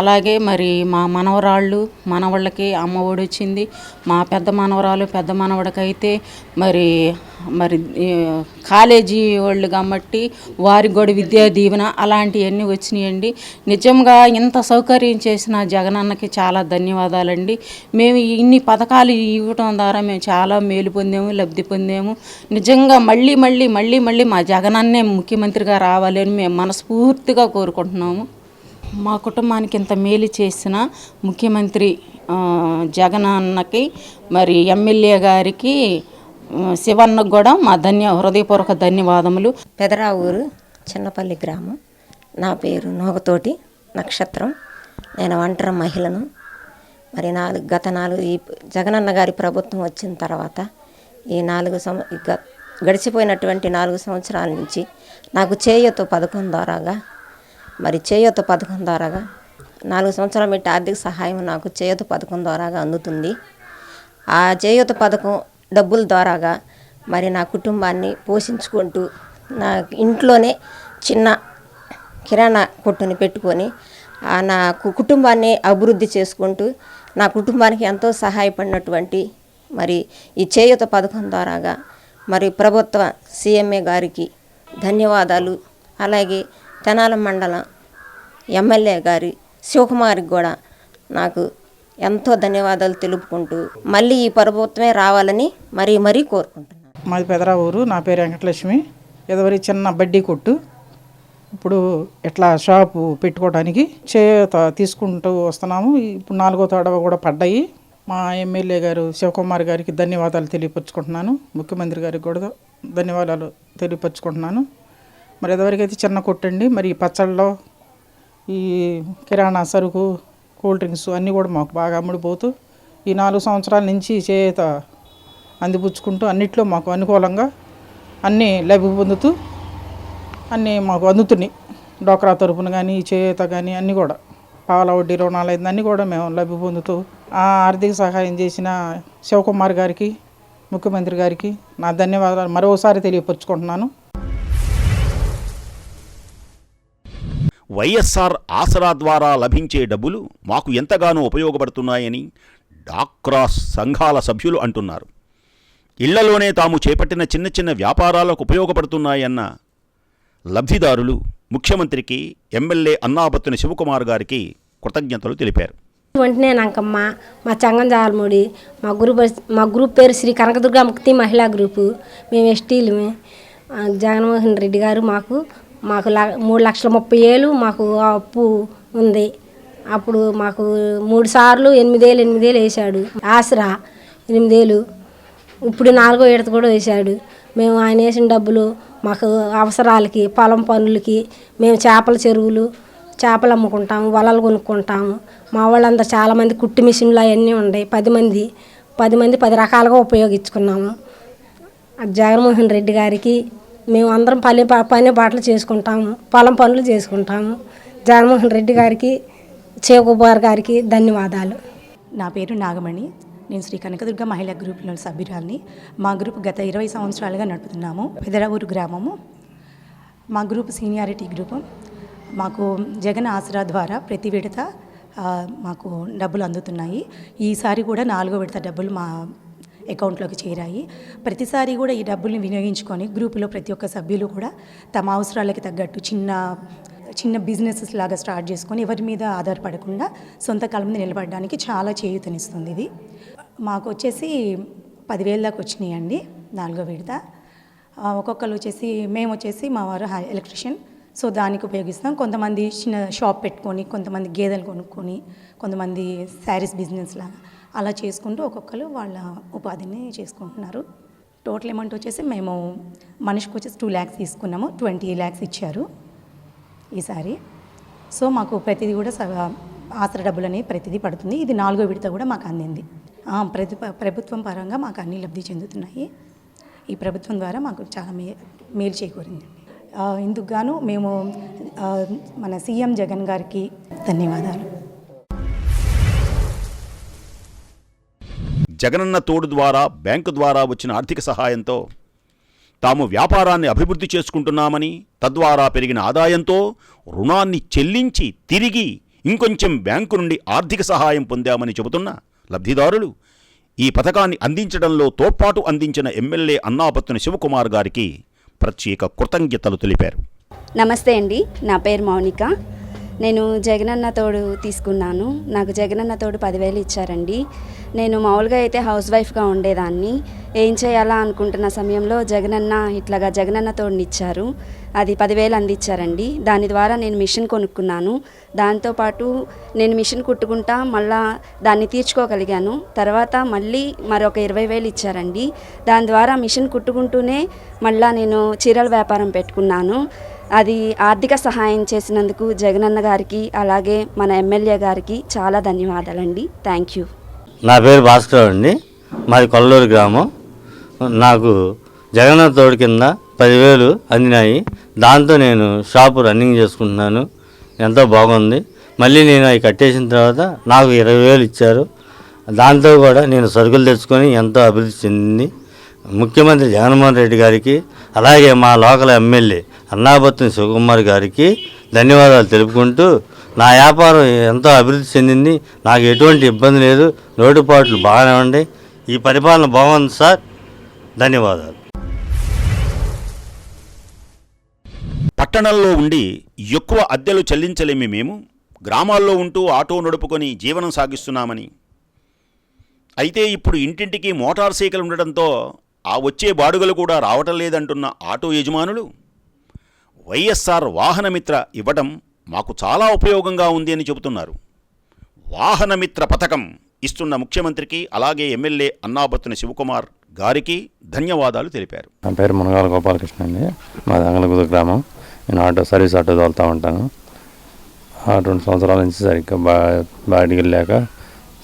అలాగే మరి మా మనవాళ్ళకి అమ్మ ఒడి వచ్చింది. మా పెద్ద మనవడికైతే మరి కాలేజీ వాళ్ళు కాబట్టి వారికి కూడా విద్యా దీవెన అలాంటివన్నీ వచ్చినాయండి. నిజంగా ఇంత సౌకర్యం చేసిన జగనన్నకి చాలా ధన్యవాదాలండి. మేము ఇన్ని పథకాలు ఇవ్వటం ద్వారా మేము చాలా మేలు పొందాము, లబ్ధి పొందాము. నిజంగా మళ్ళీ మా జగనన్నే ముఖ్యమంత్రిగా రావాలని మేము మనస్ఫూర్తిగా కోరుకుంటున్నాము. మా కుటుంబానికి ఇంత మేలు చేసిన ముఖ్యమంత్రి జగనన్నకి, మరి ఎమ్మెల్యే గారికి, శివన్నకు కూడా మా హృదయపూర్వక ధన్యవాదములు. పెదరావూరు చిన్నపల్లి గ్రామం. నా పేరు నోగతోటి నక్షత్రం. నేను ఒంటరి మహిళను. మరి గత 4 ఈ జగనన్న గారి ప్రభుత్వం వచ్చిన తర్వాత ఈ గడిచిపోయినటువంటి 4 సంవత్సరాల నుంచి నాకు చేయూత పథకం ద్వారాగా 4 సంవత్సరాల పెట్టి ఆర్థిక సహాయం నాకు చేయూత పథకం ద్వారాగా అందుతుంది. ఆ చేయూత పథకం డబ్బుల ద్వారాగా మరి నా కుటుంబాన్ని పోషించుకుంటూ నా ఇంట్లోనే చిన్న కిరాణా కొట్టుని పెట్టుకొని నా కుటుంబాన్ని అభివృద్ధి చేసుకుంటూ నా కుటుంబానికి ఎంతో సహాయపడినటువంటి మరి ఈ చేయూత పథకం ద్వారాగా మరి ప్రభుత్వ సీఎంఏ గారికి ధన్యవాదాలు. అలాగే తెనాలి మండలం ఎమ్మెల్యే గారి శివకుమార్కి కూడా నాకు ఎంతో ధన్యవాదాలు తెలుపుకుంటూ మళ్ళీ ఈ ప్రభుత్వమే రావాలని మరీ కోరుకుంటున్నాను. మాది పెదరావూరు. నా పేరు వెంకటలక్ష్మి. ఎదవరి చిన్న బడ్డీ కొట్టు. ఇప్పుడు ఇట్లా షాపు పెట్టుకోవడానికి చేయూత తీసుకుంటూ వస్తున్నాము. ఇప్పుడు 4వ తడవ కూడా పడ్డాయి. మా ఎమ్మెల్యే గారు శివకుమార్ గారికి ధన్యవాదాలు తెలియపరుచుకుంటున్నాను. ముఖ్యమంత్రి గారికి కూడా ధన్యవాదాలు తెలియపరుచుకుంటున్నాను. మరి ఎదవరికైతే చిన్న కొట్టండి. మరి పచ్చళ్ళలో ఈ కిరాణా సరుకు, కూల్ డ్రింక్స్ అన్నీ కూడా మాకు బాగా అమ్ముడుపోతూ ఈ 4 సంవత్సరాల నుంచి చేయూత అందిపుచ్చుకుంటూ అన్నిట్లో మాకు అనుకూలంగా అన్నీ లబ్ధి పొందుతూ అన్నీ మాకు అందుతున్నాయి. డోక్రా తరపున కానీ, చేయూత కానీ అన్నీ కూడా పాల వడ్డీ రుణాలు అన్నీ కూడా మేము లబ్ధి పొందుతూ ఆ ఆర్థిక సహాయం చేసిన శివకుమార్ గారికి, ముఖ్యమంత్రి గారికి నా ధన్యవాదాలు మరోసారి తెలియపరుచుకుంటున్నాను. వైఎస్ఆర్ ఆసరా ద్వారా లభించే డబ్బులు మాకు ఎంతగానో ఉపయోగపడుతున్నాయని డాక్రా సంఘాల సభ్యులు అంటున్నారు. ఇళ్లలోనే తాము చేపట్టిన చిన్న వ్యాపారాలకు ఉపయోగపడుతున్నాయన్న లబ్ధిదారులు ముఖ్యమంత్రికి, ఎమ్మెల్యే అన్నాబత్తుని శివకుమార్ గారికి కృతజ్ఞతలు తెలిపారు. వెంటనే నాకమ్మ, మా చంగంజాలముడి, మా గ్రూప్ పేరు శ్రీ కనకదుర్గ ముక్తి మహిళా గ్రూపు. మేము ఎస్టీలమే. జగన్మోహన్ రెడ్డి గారు మాకు 3,30,000 మాకు అప్పు ఉంది. అప్పుడు మాకు 3 సార్లు 8,000 వేశాడు. ఆసరా 8,000. ఇప్పుడు 4వ విడత కూడా వేశాడు. మేము ఆయన వేసిన డబ్బులు మాకు అవసరాలకి, పొలం పనులకి, మేము చేపల చెరువులు, చేపలు అమ్ముకుంటాము, వలలు కొనుక్కుంటాము. మా వాళ్ళందరూ చాలామంది కుట్టు మిషన్లు అవన్నీ ఉన్నాయి. 10 మంది 10 రకాలుగా ఉపయోగించుకున్నాము. జగన్మోహన్ రెడ్డి గారికి మేము అందరం పని బాటలు చేసుకుంటాము, పొలం పనులు చేసుకుంటాము. జగన్మోహన్ రెడ్డి గారికి, చేకుబార్ గారికి ధన్యవాదాలు. నా పేరు నాగమణి. నేను శ్రీ కనకదుర్గ మహిళా గ్రూప్లో సభ్యురాలిని. మా గ్రూప్ గత 20 సంవత్సరాలుగా నడుపుతున్నాము. పెదరావూరు గ్రామము. మా గ్రూప్ సీనియారిటీ గ్రూపు. మాకు జగన్ ఆసరా ద్వారా ప్రతి విడత మాకు డబ్బులు అందుతున్నాయి. ఈసారి కూడా 4వ విడత డబ్బులు మా అకౌంట్లోకి చేరాయి. ప్రతిసారి కూడా ఈ డబ్బుల్ని వినియోగించుకొని గ్రూపులో ప్రతి ఒక్క సభ్యులు కూడా తమ అవసరాలకి తగ్గట్టు చిన్న బిజినెసెస్ లాగా స్టార్ట్ చేసుకొని ఎవరి మీద ఆధారపడకుండా సొంత కాళ్ళ మీద నిలబడడానికి చాలా చేయూతనిస్తుంది ఇది. మాకు వచ్చేసి 10,000 దాకా వచ్చినాయండి 4వ విడత. ఒక్కొక్కరు వచ్చేసి మేము వచ్చేసి మా వారు ఎలక్ట్రీషియన్, సో దానికి ఉపయోగిస్తాం. కొంతమంది చిన్న షాప్ పెట్టుకొని, కొంతమంది గేదెలు కొనుక్కొని, కొంతమంది శారీస్ బిజినెస్ లాగా అలా చేసుకుంటూ ఒక్కొక్కరు వాళ్ళ ఉపాధిని చేసుకుంటున్నారు. టోటల్ అమౌంట్ వచ్చేసి మేము మనిషికి వచ్చేసి 2 lakhs తీసుకున్నాము. 20 lakhs ఇచ్చారు ఈసారి. సో మాకు ప్రతిదీ కూడా ఆసరా డబ్బులు అనేవి ప్రతిదీ పడుతుంది. ఇది 4వ విడత కూడా మాకు అందింది. ప్రభుత్వం పరంగా మాకు అన్ని లబ్ధి చెందుతున్నాయి. ఈ ప్రభుత్వం ద్వారా మాకు చాలా మేలు చేకూరింది. ఇందుకు గాను మేము మన సీఎం జగన్ గారికి ధన్యవాదాలు. జగనన్న తోడు ద్వారా బ్యాంకు ద్వారా వచ్చిన ఆర్థిక సహాయంతో తాము వ్యాపారాన్ని అభివృద్ధి చేసుకుంటున్నామని, తద్వారా పెరిగిన ఆదాయంతో రుణాన్ని చెల్లించి తిరిగి ఇంకొంచెం బ్యాంకు నుండి ఆర్థిక సహాయం పొందామని చెబుతున్న లబ్ధిదారులు ఈ పథకాన్ని అందించడంలో తోడ్పాటు అందించిన ఎమ్మెల్యే అన్నాబత్తుని శివకుమార్ గారికి ప్రత్యేక కృతజ్ఞతలు తెలిపారు. నమస్తే అండి, నా పేరు మౌనిక. నేను జగనన్న తోడు తీసుకున్నాను. నాకు జగనన్న తోడు 10,000 ఇచ్చారండి. నేను మామూలుగా అయితే హౌస్ వైఫ్గా ఉండేదాన్ని. ఏం చేయాలా అనుకుంటున్న సమయంలో జగనన్న తోడుని ఇచ్చారు. అది 10,000 అందించారండి. దాని ద్వారా నేను మిషన్ కొనుక్కున్నాను. దాంతోపాటు నేను మిషన్ కుట్టుకుంటా మళ్ళా దాన్ని తీర్చుకోగలిగాను. తర్వాత మళ్ళీ మరొక 20,000 ఇచ్చారండి. దాని ద్వారా మిషన్ కుట్టుకుంటూనే మళ్ళా నేను చీరల వ్యాపారం పెట్టుకున్నాను. అది ఆర్థిక సహాయం చేసినందుకు జగనన్న గారికి, అలాగే మన ఎమ్మెల్యే గారికి చాలా ధన్యవాదాలండి. Thank you. నా పేరు భాస్కర్ అండి. మాది కొల్లూరు గ్రామం. నాకు జగనన్న తోడు కింద 10,000 అందినాయి. దాంతో నేను షాపు రన్నింగ్ చేసుకుంటున్నాను. ఎంతో బాగుంది. మళ్ళీ నేను అవి కట్టేసిన తర్వాత నాకు 20,000 ఇచ్చారు. దాంతో కూడా నేను సరుకులు తెచ్చుకొని ఎంతో అభివృద్ధి చెందింది. ముఖ్యమంత్రి జగన్మోహన్ రెడ్డి గారికి, అలాగే మా లోకల్ ఎమ్మెల్యే అన్నాబత్తుని శివకుమార్ గారికి ధన్యవాదాలు తెలుపుకుంటూ, నా వ్యాపారం ఎంతో అభివృద్ధి చెందింది. నాకు ఎటువంటి ఇబ్బంది లేదు. లోటుపాట్లు బాగానే ఉన్నాయి. ఈ పరిపాలన బాగుంది సార్. ధన్యవాదాలు. పట్టణంలో ఉండి ఎక్కువ అద్దెలు చెల్లించలేమి మేము గ్రామాల్లో ఉంటూ ఆటో నడుపుకొని జీవనం సాగిస్తున్నామని, అయితే ఇప్పుడు ఇంటింటికి మోటార్ సైకిల్ ఉండడంతో ఆ వచ్చే బాడుగలు కూడా రావటం లేదంటున్న ఆటో యజమానులు వైఎస్ఆర్ వాహనమిత్ర ఇవ్వడం మాకు చాలా ఉపయోగంగా ఉంది అని చెబుతున్నారు. వాహనమిత్ర పథకం ఇస్తున్న ముఖ్యమంత్రికి, అలాగే ఎమ్మెల్యే అన్నాబత్తుని శివకుమార్ గారికి ధన్యవాదాలు తెలిపారు. నా పేరు మునగాల గోపాలకృష్ణ అండి. మాది అంగళగుదురు గ్రామం. నేను సర్వీస్ ఆటో తోలుతూ ఉంటాను. 2 సంవత్సరాల నుంచి సరిగ్గా బాడీలు లేక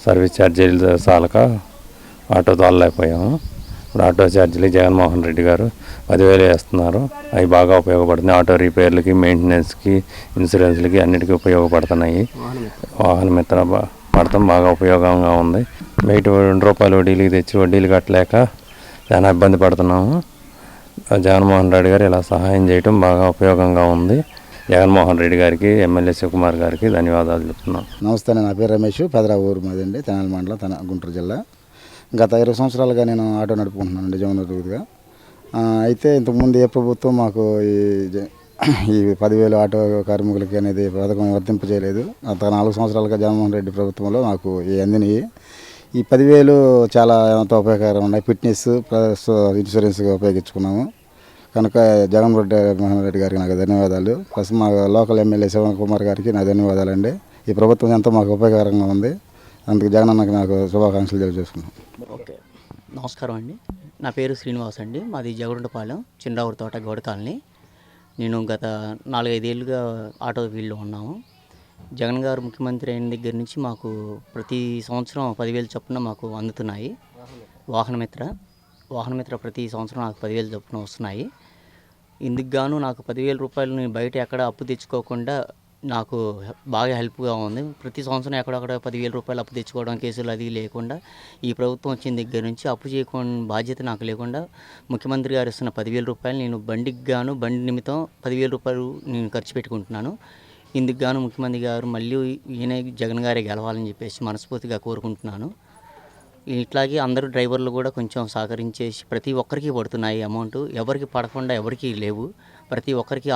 సర్వీస్ ఛార్జీలు చాలక ఆటో తోలలేకపోయాము. ఇప్పుడు ఆటో ఛార్జీలు జగన్మోహన్ రెడ్డి గారు 10,000 వేస్తున్నారు. అవి బాగా ఉపయోగపడుతున్నాయి. ఆటో రిపేర్లకి, మెయింటెనెన్స్కి, ఇన్సూరెన్స్లకి అన్నిటికీ ఉపయోగపడుతున్నాయి. వాహనమిత్ర పడతాం బాగా ఉపయోగంగా ఉంది. బయట 2 రూపాయలు వడ్డీలకి తెచ్చి వడ్డీలు కట్టలేక చాలా ఇబ్బంది పడుతున్నాము. జగన్మోహన్ రెడ్డి గారు ఇలా సహాయం చేయటం బాగా ఉపయోగంగా ఉంది. జగన్మోహన్ రెడ్డి గారికి, ఎమ్మెల్యే శివకుమార్ గారికి ధన్యవాదాలు చెప్తున్నాం. నమస్తే, నా పేరు రమేష్. పెదరావూరు మాదండి, తెనాలి మండలం, గుంటూరు జిల్లా. గత 20 సంవత్సరాలుగా నేను ఆటో నడుపుకుంటున్నానండి జగన్మోహన్. అయితే ఇంతకుముందు ఏ ప్రభుత్వం మాకు ఈ 10,000 ఆటో కార్మికులకి అనేది పథకం వర్తింపజేయలేదు. గత 4 సంవత్సరాలుగా జగన్మోహన్ రెడ్డి ప్రభుత్వంలో నాకు అందినవి. ఈ 10,000 చాలా ఎంతో ఉపయోగకరంగా ఉన్నాయి. ఫిట్నెస్ ప్లస్ ఇన్సూరెన్స్గా ఉపయోగించుకున్నాము కనుక జగన్మోహన్ రెడ్డి గారికి నాకు ధన్యవాదాలు. ప్లస్ మా లోకల్ ఎమ్మెల్యే శివకుమార్ గారికి నా ధన్యవాదాలు అండి. ఈ ప్రభుత్వం ఎంతో మాకు ఉపయోగకరంగా ఉంది. అందుకు జగనన్నకి నాకు శుభాకాంక్షలు తెలియజేసుకున్నాను. ఓకే, నమస్కారం అండి. నా పేరు శ్రీనివాస్ అండి. మాది జగరుండపాలెం చిన్నరావురి తోట గౌడ కాలనీ. నేను గత 4-5 ఏళ్ళుగా ఆటో ఫీల్డ్లో ఉన్నాము. జగన్ గారు ముఖ్యమంత్రి అయిన దగ్గర నుంచి మాకు ప్రతి సంవత్సరం 10,000 చొప్పున మాకు అందుతున్నాయి. వాహనమిత్ర ప్రతి సంవత్సరం నాకు 10,000 చొప్పున వస్తున్నాయి. ఇందుకు గాను నాకు 10,000 రూపాయలు నేను బయట ఎక్కడ అప్పు తెచ్చుకోకుండా నాకు బాగా హెల్ప్గా ఉంది. ప్రతి సంవత్సరం ఎక్కడక్కడ 10,000 రూపాయలు అప్పు తెచ్చుకోవడం కేసులు అది లేకుండా ఈ ప్రభుత్వం వచ్చిన దగ్గర నుంచి అప్పు చేయకుండా బాధ్యత నాకు లేకుండా ముఖ్యమంత్రి గారు ఇస్తున్న 10,000 రూపాయలు నేను బండి నిమిత్తం 10,000 రూపాయలు నేను ఖర్చు పెట్టుకుంటున్నాను. ఇందుకు గాను ముఖ్యమంత్రి గారు మళ్ళీ ఈయన జగన్ గారే గెలవాలని చెప్పేసి మనస్ఫూర్తిగా కోరుకుంటున్నాను. ఇట్లాగే అందరూ డ్రైవర్లు కూడా కొంచెం సహకరించేసి ప్రతి ఒక్కరికి పడుతున్నాయి అమౌంట్. ఎవరికి పడకుండా ఎవరికి లేవు. ప్రతి ఒక్కరికి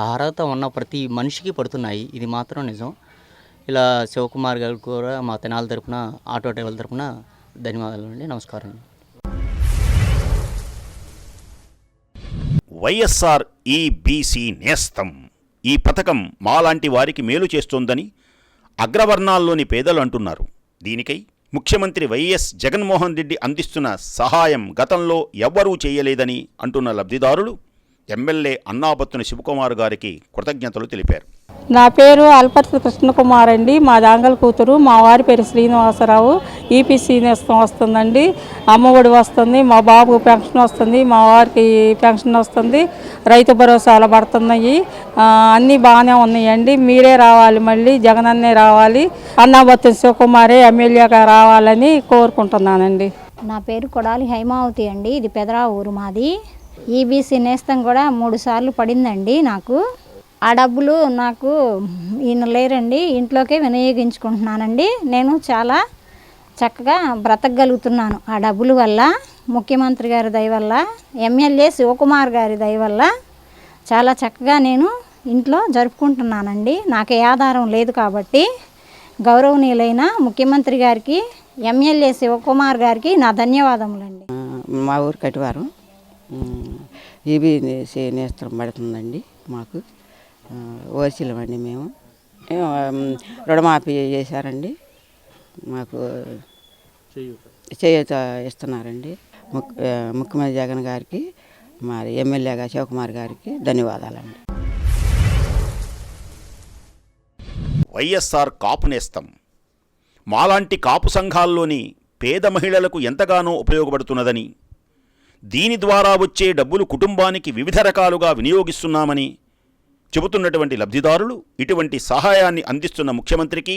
అర్హత ఉన్న ప్రతి మనిషికి పడుతున్నాయి. ఇది మాత్రం నిజం. ఇలా శివకుమార్ గారు కూడా మా తెనాలి తరపున ఆటో డ్రైవర్ల తరపున ధన్యవాదాలు అండి. నమస్కారం. వైఎస్ఆర్ ఈబీసీ నేస్తం ఈ పథకం మాలాంటి వారికి మేలు చేస్తోందని అగ్రవర్ణాల్లోని పేదలు అంటున్నారు. దీనికై ముఖ్యమంత్రి వైఎస్ జగన్మోహన్ రెడ్డి అందిస్తున్న సహాయం గతంలో ఎవ్వరూ చేయలేదని అంటున్న లబ్ధిదారులు ఎమ్మెల్యే అన్నాబత్తుని శివకుమార్ గారికి కృతజ్ఞతలు తెలిపారు. నా పేరు అల్పర్తి కృష్ణకుమార్ అండి. మా దాంగల కూతురు. మా వారి పేరు శ్రీనివాసరావు. ఈపీసీ నేస్తం వస్తుందండి, అమ్మఒడి వస్తుంది, మా బాబుకు పెన్షన్ వస్తుంది, మా వారికి పెన్షన్ వస్తుంది, రైతు భరోసాలు పడుతున్నాయి. అన్నీ బాగానే ఉన్నాయండి. మీరే రావాలి, మళ్ళీ జగన్ అన్నే రావాలి, అన్నాబత్తుని శివకుమారే ఎమ్మెల్యేగా రావాలని కోరుకుంటున్నానండి. నా పేరు కొడాలి హైమావతి అండి. ఇది పెదరా ఊరు మాది. ఈబీసీ నేస్తం కూడా 3 సార్లు పడిందండి నాకు. ఆ డబ్బులు నాకు ఈయన లేరండి, ఇంట్లోకే వినియోగించుకుంటున్నానండి. నేను చాలా చక్కగా బ్రతకగలుగుతున్నాను ఆ డబ్బుల వల్ల. ముఖ్యమంత్రి గారి దయ వల్ల, ఎమ్మెల్యే శివకుమార్ గారి దయ వల్ల చాలా చక్కగా నేను ఇంట్లో జరుపుకుంటున్నానండి. నాకు ఏ ఆధారం లేదు కాబట్టి గౌరవనీయులైన ముఖ్యమంత్రి గారికి, ఎమ్మెల్యే శివకుమార్ గారికి నా ధన్యవాదములండి. మా ఊరు కటివారం. ఈబీసీ నేస్తం పడుతుందండి మాకు. ఓసీలమండి మేము. రుణమాఫీ చేశారండి మాకు, చేయూత ఇస్తున్నారండి. ముఖ్యమంత్రి జగన్ గారికి, మరి ఎమ్మెల్యేగా శివకుమార్ గారికి ధన్యవాదాలండి. వైఎస్ఆర్ కాపు నేస్తం మాలాంటి కాపు సంఘాల్లోని పేద మహిళలకు ఎంతగానో ఉపయోగపడుతున్నదని, దీని ద్వారా వచ్చే డబ్బులు కుటుంబానికి వివిధ రకాలుగా వినియోగిస్తున్నామని చెబుతున్నటువంటి లబ్ధిదారులు ఇటువంటి సహాయాన్ని అందిస్తున్న ముఖ్యమంత్రికి,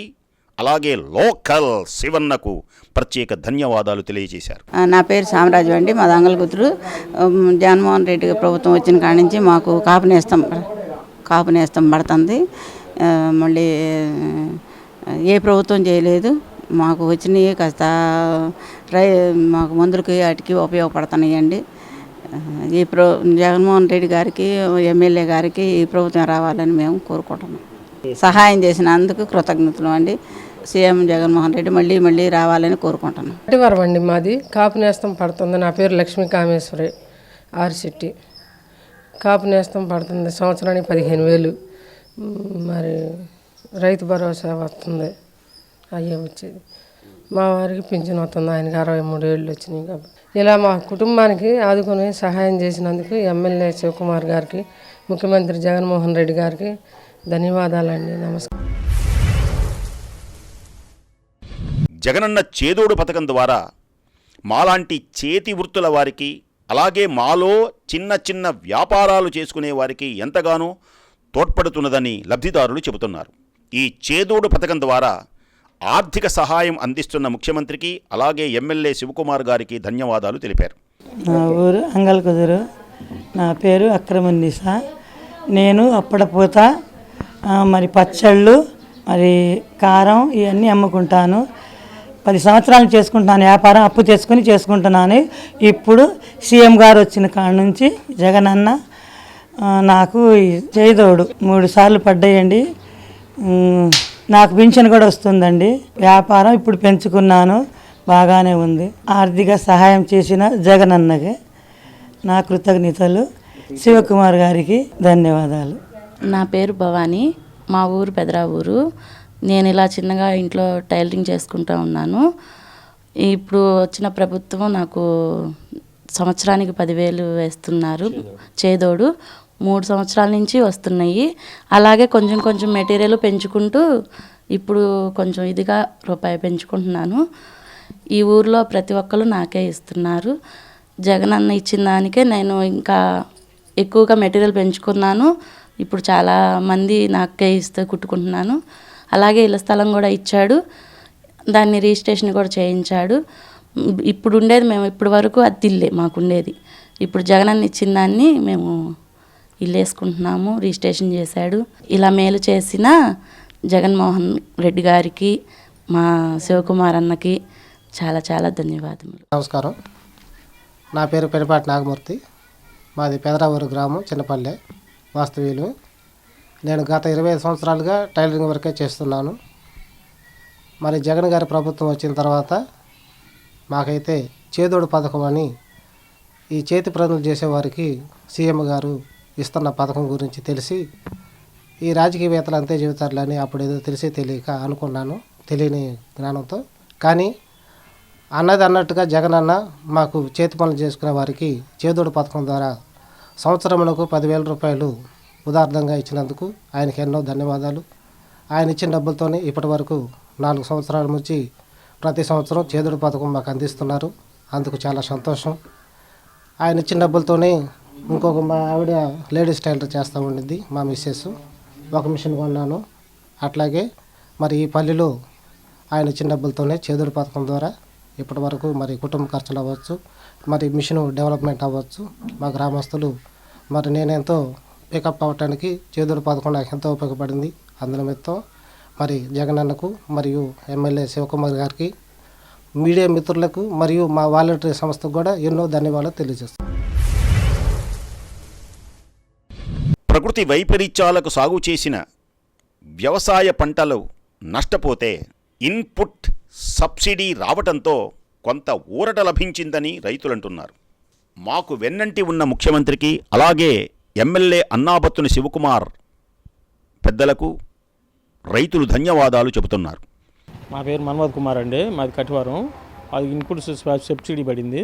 అలాగే లోకల్ శివన్నకు ప్రత్యేక ధన్యవాదాలు తెలియజేశారు. నా పేరు సామరాజు అండి. మా దంగల కూతురు. జగన్మోహన్ రెడ్డి ప్రభుత్వం వచ్చిన కాడి నుంచి మాకు కాపు నేస్తం పడుతుంది. మళ్ళీ ఏ ప్రభుత్వం చేయలేదు. మాకు వచ్చినవి కాస్త మాకు మందులకి వాటికి ఉపయోగపడుతున్నాయండి. ఈ జగన్మోహన్ రెడ్డి గారికి, ఎమ్మెల్యే గారికి ఈ ప్రభుత్వం రావాలని మేము కోరుకుంటున్నాం. సహాయం చేసినందుకు కృతజ్ఞతలు అండి. సీఎం జగన్మోహన్ రెడ్డి మళ్ళీ రావాలని కోరుకుంటున్నాం. కటివారం అండి మాది. కాపు నేస్తం పడుతుంది. నా పేరు లక్ష్మీ కామేశ్వరి ఆర్సిటీ. కాపు నేస్తం పడుతుంది సంవత్సరానికి 15,000. మరి రైతు భరోసా వస్తుంది, అయ్యే వచ్చేది. మా వారికి పింఛన్ వస్తుంది, ఆయనకి 63 ఏళ్ళు వచ్చినాయి కాబట్టి. ఇలా మా కుటుంబానికి ఆదుకొని సహాయం చేసినందుకు ఎమ్మెల్యే శివకుమార్ గారికి, ముఖ్యమంత్రి జగన్మోహన్ రెడ్డి గారికి ధన్యవాదాలండి. నమస్కారం. జగనన్న చేదోడు పథకం ద్వారా మాలాంటి చేతి వృత్తుల వారికి, అలాగే మాలో చిన్న చిన్న వ్యాపారాలు చేసుకునే వారికి ఎంతగానో తోడ్పడుతున్నదని లబ్ధిదారులు చెబుతున్నారు. ఈ చేదోడు పథకం ద్వారా ఆర్థిక సహాయం అందిస్తున్న ముఖ్యమంత్రికి, అలాగే ఎమ్మెల్యే శివకుమార్ గారికి ధన్యవాదాలు తెలిపారు. నా ఊరు అంగల్కుదురు. నా పేరు అక్రమన్నీసా. నేను అప్పడపూత, మరి పచ్చళ్ళు, మరి కారం ఇవన్నీ అమ్ముకుంటాను. 10 సంవత్సరాలు చేసుకుంటున్నాను వ్యాపారం. అప్పు తెచ్చుకొని చేసుకుంటున్నాను. ఇప్పుడు సీఎం గారు వచ్చిన కాడ నుంచి జగనన్న నాకు చేదోడు 3 సార్లు పడ్డాయండి. నాకు పింఛన్ కూడా వస్తుందండి. వ్యాపారం ఇప్పుడు పెంచుకున్నాను, బాగానే ఉంది. ఆర్థిక సహాయం చేసిన జగనన్నకి నా కృతజ్ఞతలు. శివకుమార్ గారికి ధన్యవాదాలు. నా పేరు భవానీ. మా ఊరు పెదరా ఊరు. నేను ఇలా చిన్నగా ఇంట్లో టైలరింగ్ చేసుకుంటూ ఉన్నాను. ఇప్పుడు వచ్చిన ప్రభుత్వం నాకు సంవత్సరానికి 10,000 వేస్తున్నారు చేదోడు. 3 సంవత్సరాల నుంచి వస్తున్నాయి. అలాగే కొంచెం కొంచెం మెటీరియల్ పెంచుకుంటూ ఇప్పుడు కొంచెం ఇదిగా రూపాయి పెంచుకుంటున్నాను. ఈ ఊర్లో ప్రతి ఒక్కరు నాకే ఇస్తున్నారు. జగన్ అన్న ఇచ్చిన దానికే నేను ఇంకా ఎక్కువగా మెటీరియల్ పెంచుకున్నాను. ఇప్పుడు చాలా మంది నాకే ఇస్తే కుట్టుకుంటున్నాను. అలాగే ఇళ్ళ స్థలం కూడా ఇచ్చాడు, దాన్ని రిజిస్ట్రేషన్ కూడా చేయించాడు. ఇప్పుడు ఉండేది మేము ఇప్పటి వరకు అద్దిల్లే మాకుండేది. ఇప్పుడు జగన్ అన్న ఇచ్చిన దాన్ని మేము ఇల్లు వేసుకుంటున్నాము, రిజిస్ట్రేషన్ చేశాడు. ఇలా మేలు చేసిన జగన్మోహన్ రెడ్డి గారికి, మా శివకుమార్ అన్నకి చాలా చాలా ధన్యవాదములు. నమస్కారం. నా పేరు పెరిపాటి నాగమూర్తి. మాది పెదరావూరు గ్రామం, చిన్నపల్లె వాస్తవ్యులు. నేను గత 25 సంవత్సరాలుగా టైలరింగ్ వర్కే చేస్తున్నాను. మరి జగన్ గారి ప్రభుత్వం వచ్చిన తర్వాత మాకైతే చేదోడు పథకం అని ఈ చేతి పనులు చేసేవారికి సీఎం గారు ఇస్తున్న పథకం గురించి తెలిసి, ఈ రాజకీయవేత్తలు అంతే చెబుతారులని అప్పుడు ఏదో తెలిసి తెలియక అనుకున్నాను, తెలియని జ్ఞానంతో. కానీ అన్నది అన్నట్టుగా జగన్ అన్న మాకు చేతి పనులు చేసుకునే వారికి చేదోడు పథకం ద్వారా సంవత్సరమునకు 10,000 రూపాయలు ఉదార్థంగా ఇచ్చినందుకు ఆయనకి ఎన్నో ధన్యవాదాలు. ఆయన ఇచ్చిన డబ్బులతోనే ఇప్పటి వరకు 4 సంవత్సరాల నుంచి ప్రతి సంవత్సరం చేదోడు పథకం మాకు అందిస్తున్నారు. అందుకు చాలా సంతోషం. ఆయన ఇచ్చిన డబ్బులతోనే ఇంకొక మా ఆవిడ లేడీస్ టైలర్ చేస్తూ ఉండింది, మా మిస్సెస్. ఒక మిషన్ కొన్నాను. అట్లాగే మరి ఈ పల్లెలో ఆయన ఇచ్చిన డబ్బులతోనే చేదోడు పథకం ద్వారా ఇప్పటి వరకు మరి కుటుంబ ఖర్చులు అవ్వచ్చు, మరి మిషన్ డెవలప్మెంట్ అవ్వచ్చు. మా గ్రామస్తులు మరి నేనెంతో పికప్ అవ్వటానికి చేదోడు పథకం నాకు ఎంతో ఉపయోగపడింది. అందునిమిత్తం మరి జగనన్నకు మరియు ఎమ్మెల్యే శివకుమార్ గారికి, మీడియా మిత్రులకు మరియు మా వాలంటరీ సంస్థకు కూడా ఎన్నో ధన్యవాదాలు తెలియజేస్తాను. ప్రకృతి వైపరీత్యాలకు సాగు చేసిన వ్యవసాయ పంటలు నష్టపోతే ఇన్పుట్ సబ్సిడీ రావటంతో కొంత ఊరట లభించిందని రైతులంటున్నారు. మాకు వెన్నంటి ఉన్న ముఖ్యమంత్రికి, అలాగే ఎమ్మెల్యే అన్నాబత్తుని శివకుమార్ పెద్దలకు రైతులు ధన్యవాదాలు చెబుతున్నారు. మా పేరు మన్మోద్ కుమార్ అండి, మాది కటివారం. అది ఇన్పుట్ సబ్సిడీ పడింది,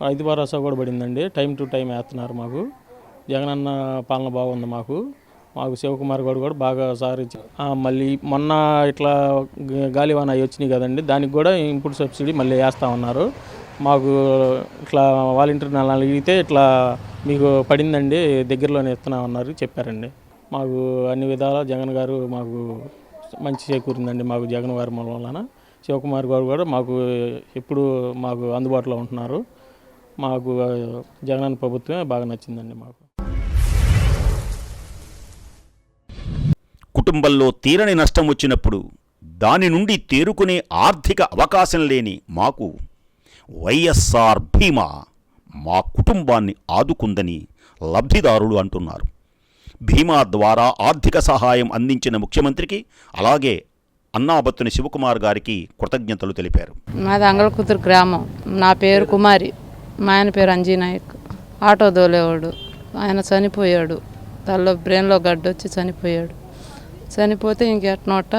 5 భరోసా కూడా పడిందండి. టైం టు టైం వేస్తున్నారు. మాకు జగనన్న పాలన బాగుంది. మాకు శివకుమార్ గౌడ్ కూడా బాగా సహకరించి, మళ్ళీ మొన్న ఇట్లా గాలివాన అవి వచ్చినాయి కదండి, దానికి కూడా ఇన్పుట్ సబ్సిడీ మళ్ళీ వేస్తూ ఉన్నారు. మాకు ఇట్లా వాలంటీర్ అడిగితే ఇట్లా మీకు పడిందండి, దగ్గరలోనే ఇస్తున్నామన్నారు, చెప్పారండి. మాకు అన్ని విధాలా జగన్ గారు మాకు మంచి చేకూరిందండి. మాకు జగన్ గారి వలన శివకుమార్ గారు కూడా మాకు ఎప్పుడు మాకు అందుబాటులో ఉంటున్నారు. మాకు జగనన్న ప్రభుత్వమే బాగా నచ్చిందండి. మాకు కుటుంబంలో తీరని నష్టం వచ్చినప్పుడు దాని నుండి తేరుకునే ఆర్థిక అవకాశం లేని మాకు వైఎస్ఆర్ బీమా మా కుటుంబాన్ని ఆదుకుందని లబ్ధిదారులు అంటున్నారు. బీమా ద్వారా ఆర్థిక సహాయం అందించిన ముఖ్యమంత్రికి, అలాగే అన్నాబత్తుని శివకుమార్ గారికి కృతజ్ఞతలు తెలిపారు. మాది అంగళకుదురు గ్రామం. నా పేరు కుమారి, మా ఆయన పేరు అంజీనాయక్. ఆటో దోలేవాడు. ఆయన చనిపోయాడు. తల్లో బ్రెయిన్లో గడ్డ వచ్చి చనిపోయాడు. చనిపోతే ఇంకెట్నోట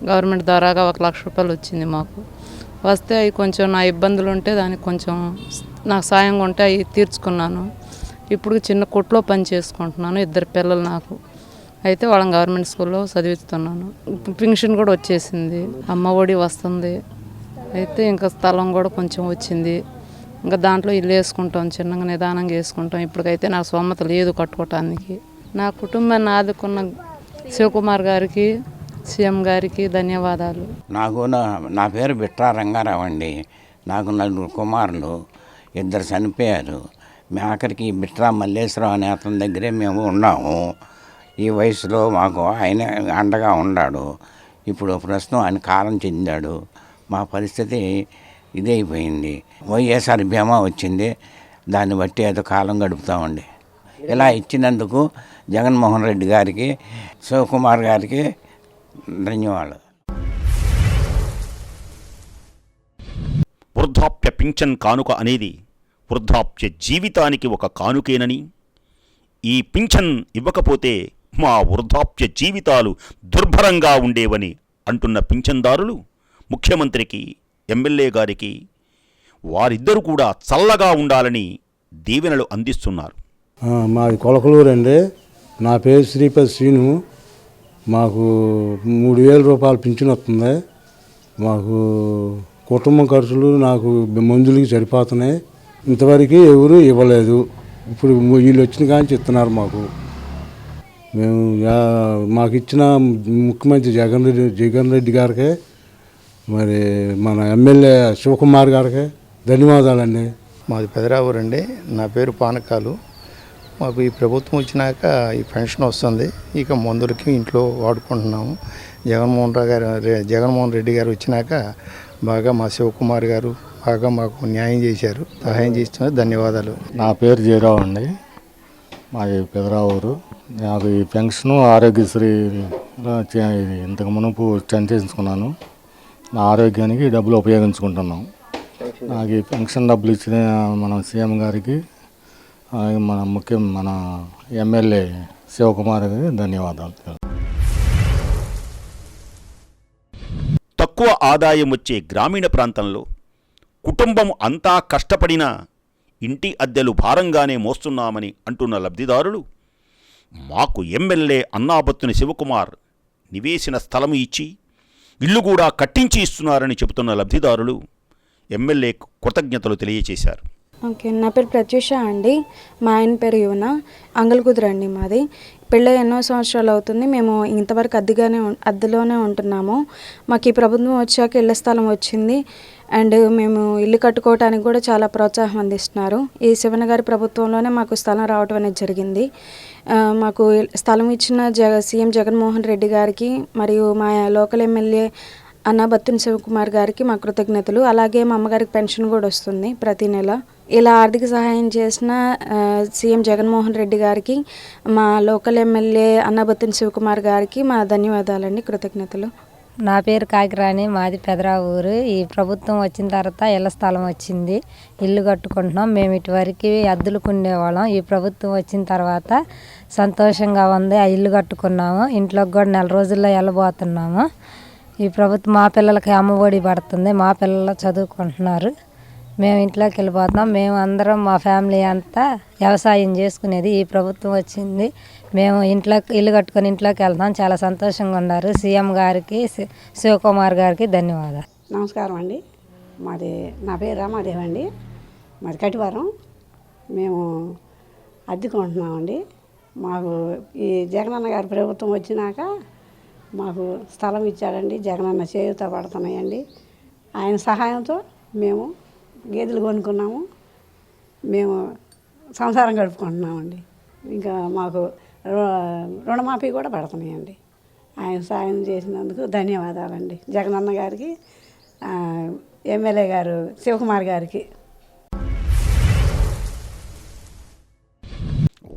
గవర్నమెంట్ ద్వారాగా 1 లక్ష రూపాయలు వచ్చింది మాకు. వస్తే అవి కొంచెం నా ఇబ్బందులు ఉంటే దానికి కొంచెం నాకు సాయంగా ఉంటే అవి తీర్చుకున్నాను. ఇప్పుడు చిన్న కొట్లో పని చేసుకుంటున్నాను. 2 పిల్లలు నాకు. అయితే వాళ్ళని గవర్నమెంట్ స్కూల్లో చదివిస్తున్నాను. పెన్షన్ కూడా వచ్చేసింది, అమ్మ ఒడి వస్తుంది. అయితే ఇంకా స్థలం కూడా కొంచెం వచ్చింది. ఇంకా దాంట్లో ఇల్లు వేసుకుంటాం, చిన్నగా నిదానంగా వేసుకుంటాం. ఇప్పటికైతే నాకు స్తోమత లేదు కట్టుకోవటానికి. నా కుటుంబాన్ని ఆదుకున్న శివకుమార్ గారికి, సీఎం గారికి ధన్యవాదాలు. నా పేరు బిట్రా రంగారావు అండి. నాకు 4 కుమారులు, 2 చనిపోయారు. ఆఖరికి బిట్రా మల్లేశ్వరం అనే అతని దగ్గరే మేము ఉన్నాము. ఈ వయసులో మాకు ఆయన అండగా ఉన్నాడు. ఇప్పుడు ప్రస్తుతం ఆయన కాలం చెందాడు. మా పరిస్థితి ఇదైపోయింది. వైఎస్ఆర్ బీమా వచ్చింది, దాన్ని బట్టి ఏదో కాలం గడుపుతామండి. ఇలా ఇచ్చినందుకు జగన్మోహన్ రెడ్డి గారికి, శివకుమార్ గారికి ధన్యవాదాలు. వృద్ధాప్య పింఛన్ కానుక అనేది వృద్ధాప్య జీవితానికి ఒక కానుకేనని, ఈ పింఛన్ ఇవ్వకపోతే మా వృద్ధాప్య జీవితాలు దుర్భరంగా ఉండేవని అంటున్న పింఛన్దారులు ముఖ్యమంత్రికి, ఎమ్మెల్యే గారికి వారిద్దరూ కూడా చల్లగా ఉండాలని దీవెనలు అందిస్తున్నారు. మాది కొలకలూరు అండి. నా పేరు శ్రీపతి శ్రీను. మాకు 3,000 రూపాయలు పింఛన్ వస్తుంది. మాకు కుటుంబం ఖర్చులు నాకు మందులకి సరిపోతున్నాయి. ఇంతవరకు ఎవరు ఇవ్వలేదు. ఇప్పుడు వీళ్ళు వచ్చిన కానీ ఇస్తున్నారు మాకు. మేము మాకు ఇచ్చిన ముఖ్యమంత్రి జగన్ రెడ్డి గారికి, మరి మన ఎమ్మెల్యే శివకుమార్ గారికి ధన్యవాదాలండి. మాది పెదరావూరు అండి. నా పేరు పానకాలు. మాకు ఈ ప్రభుత్వం వచ్చినాక ఈ పెన్షన్ వస్తుంది. ఇక మందులకి ఇంట్లో వాడుకుంటున్నాము. జగన్మోహన్ రెడ్డి గారు వచ్చినాక బాగా మా శివకుమార్ గారు బాగా మాకు న్యాయం చేశారు, సహాయం చేస్తున్నారు. ధన్యవాదాలు. నా పేరు జయరావు అండి. మాది పెదరావూరు. నాకు ఈ పెన్షను ఆరోగ్యశ్రీ ఇంతకు మునుపు చేయించుకున్నాను. నా ఆరోగ్యానికి డబ్బులు ఉపయోగించుకుంటున్నాం. నాకు ఈ పెన్షన్ డబ్బులు ఇచ్చిన మన సీఎం గారికి, మన ఎమ్మెల్యే శివకుమార్ గారికి ధన్యవాదాలు. తక్కువ ఆదాయం వచ్చే గ్రామీణ ప్రాంతంలో కుటుంబం అంతా కష్టపడినా ఇంటి అద్దెలు భారంగానే మోస్తున్నామని అంటున్న లబ్ధిదారులు మాకు ఎమ్మెల్యే అన్నాబత్తుని శివకుమార్ నివేశన స్థలం ఇచ్చి ఇల్లు కూడా కట్టించి ఇస్తున్నారని చెబుతున్న లబ్ధిదారులు ఎమ్మెల్యే కృతజ్ఞతలు తెలియజేశారు. ఓకే, నా పేరు ప్రత్యూష అండి. మా ఆయన పేరు యువన. అంగల్కుదురు అండి మాది. పెళ్ళి ఎన్నో సంవత్సరాలు అవుతుంది. మేము ఇంతవరకు అద్దెలోనే ఉంటున్నాము. మాకు ఈ ప్రభుత్వం వచ్చాక ఇళ్ల స్థలం వచ్చింది. అండ్ మేము ఇల్లు కట్టుకోవడానికి కూడా చాలా ప్రోత్సాహం అందిస్తున్నారు. ఈ శివన్న గారి ప్రభుత్వంలోనే మాకు స్థలం రావడం అనేది జరిగింది. మాకు స్థలం ఇచ్చిన సీఎం జగన్మోహన్ రెడ్డి గారికి మరియు మా లోకల్ ఎమ్మెల్యే అన్నాబత్తుని శివకుమార్ గారికి మా కృతజ్ఞతలు. అలాగే మా అమ్మగారికి పెన్షన్ కూడా వస్తుంది ప్రతి నెల. ఇలా ఆర్థిక సహాయం చేసిన సీఎం జగన్మోహన్ రెడ్డి గారికి, మా లోకల్ ఎమ్మెల్యే అన్నాబత్తుని శివకుమార్ గారికి మా ధన్యవాదాలండి, కృతజ్ఞతలు. నా పేరు కాకిరాణి. మాది పెదరావూరు. ఈ ప్రభుత్వం వచ్చిన తర్వాత ఇళ్ల స్థలం వచ్చింది. ఇల్లు కట్టుకుంటున్నాం. మేము ఇటువరకు అద్దెలకు ఉండేవాళ్ళం. ఈ ప్రభుత్వం వచ్చిన తర్వాత సంతోషంగా ఉంది. ఆ ఇల్లు కట్టుకున్నాము. ఇంట్లోకి కూడా 4 రోజుల్లో వెళ్ళబోతున్నాము. ఈ ప్రభుత్వం మా పిల్లలకి అమ్మఒడి పడుతుంది. మా పిల్లలు చదువుకుంటున్నారు. మేము ఇంట్లోకి వెళ్ళిపోతున్నాం. మేము అందరం మా ఫ్యామిలీ అంతా వ్యవసాయం చేసుకునేది. ఈ ప్రభుత్వం వచ్చింది. మేము ఇల్లు కట్టుకొని ఇంట్లోకి వెళ్తాం. చాలా సంతోషంగా ఉన్నారు. సీఎం గారికి, శివకుమార్ గారికి ధన్యవాదాలు. నమస్కారం అండి. నా పేరు రామాదేవి అండి. మాది కటివారం. మేము అద్దెకుంటున్నామండి. మాకు ఈ జగనన్న గారి ప్రభుత్వం వచ్చినాక మాకు స్థలం ఇచ్చాడండి. జగనన్న చేయూత పడుతున్నాయండి. ఆయన సహాయంతో మేము గేదెలు కొనుక్కున్నాము. మేము సంసారం గడుపుకుంటున్నామండి. ఇంకా మాకు రుణమాఫీ కూడా పడుతున్నాయండి. ఆయన సాయం చేసినందుకు ధన్యవాదాలండి జగనన్న గారికి, ఎమ్మెల్యే గారు శివకుమార్ గారికి.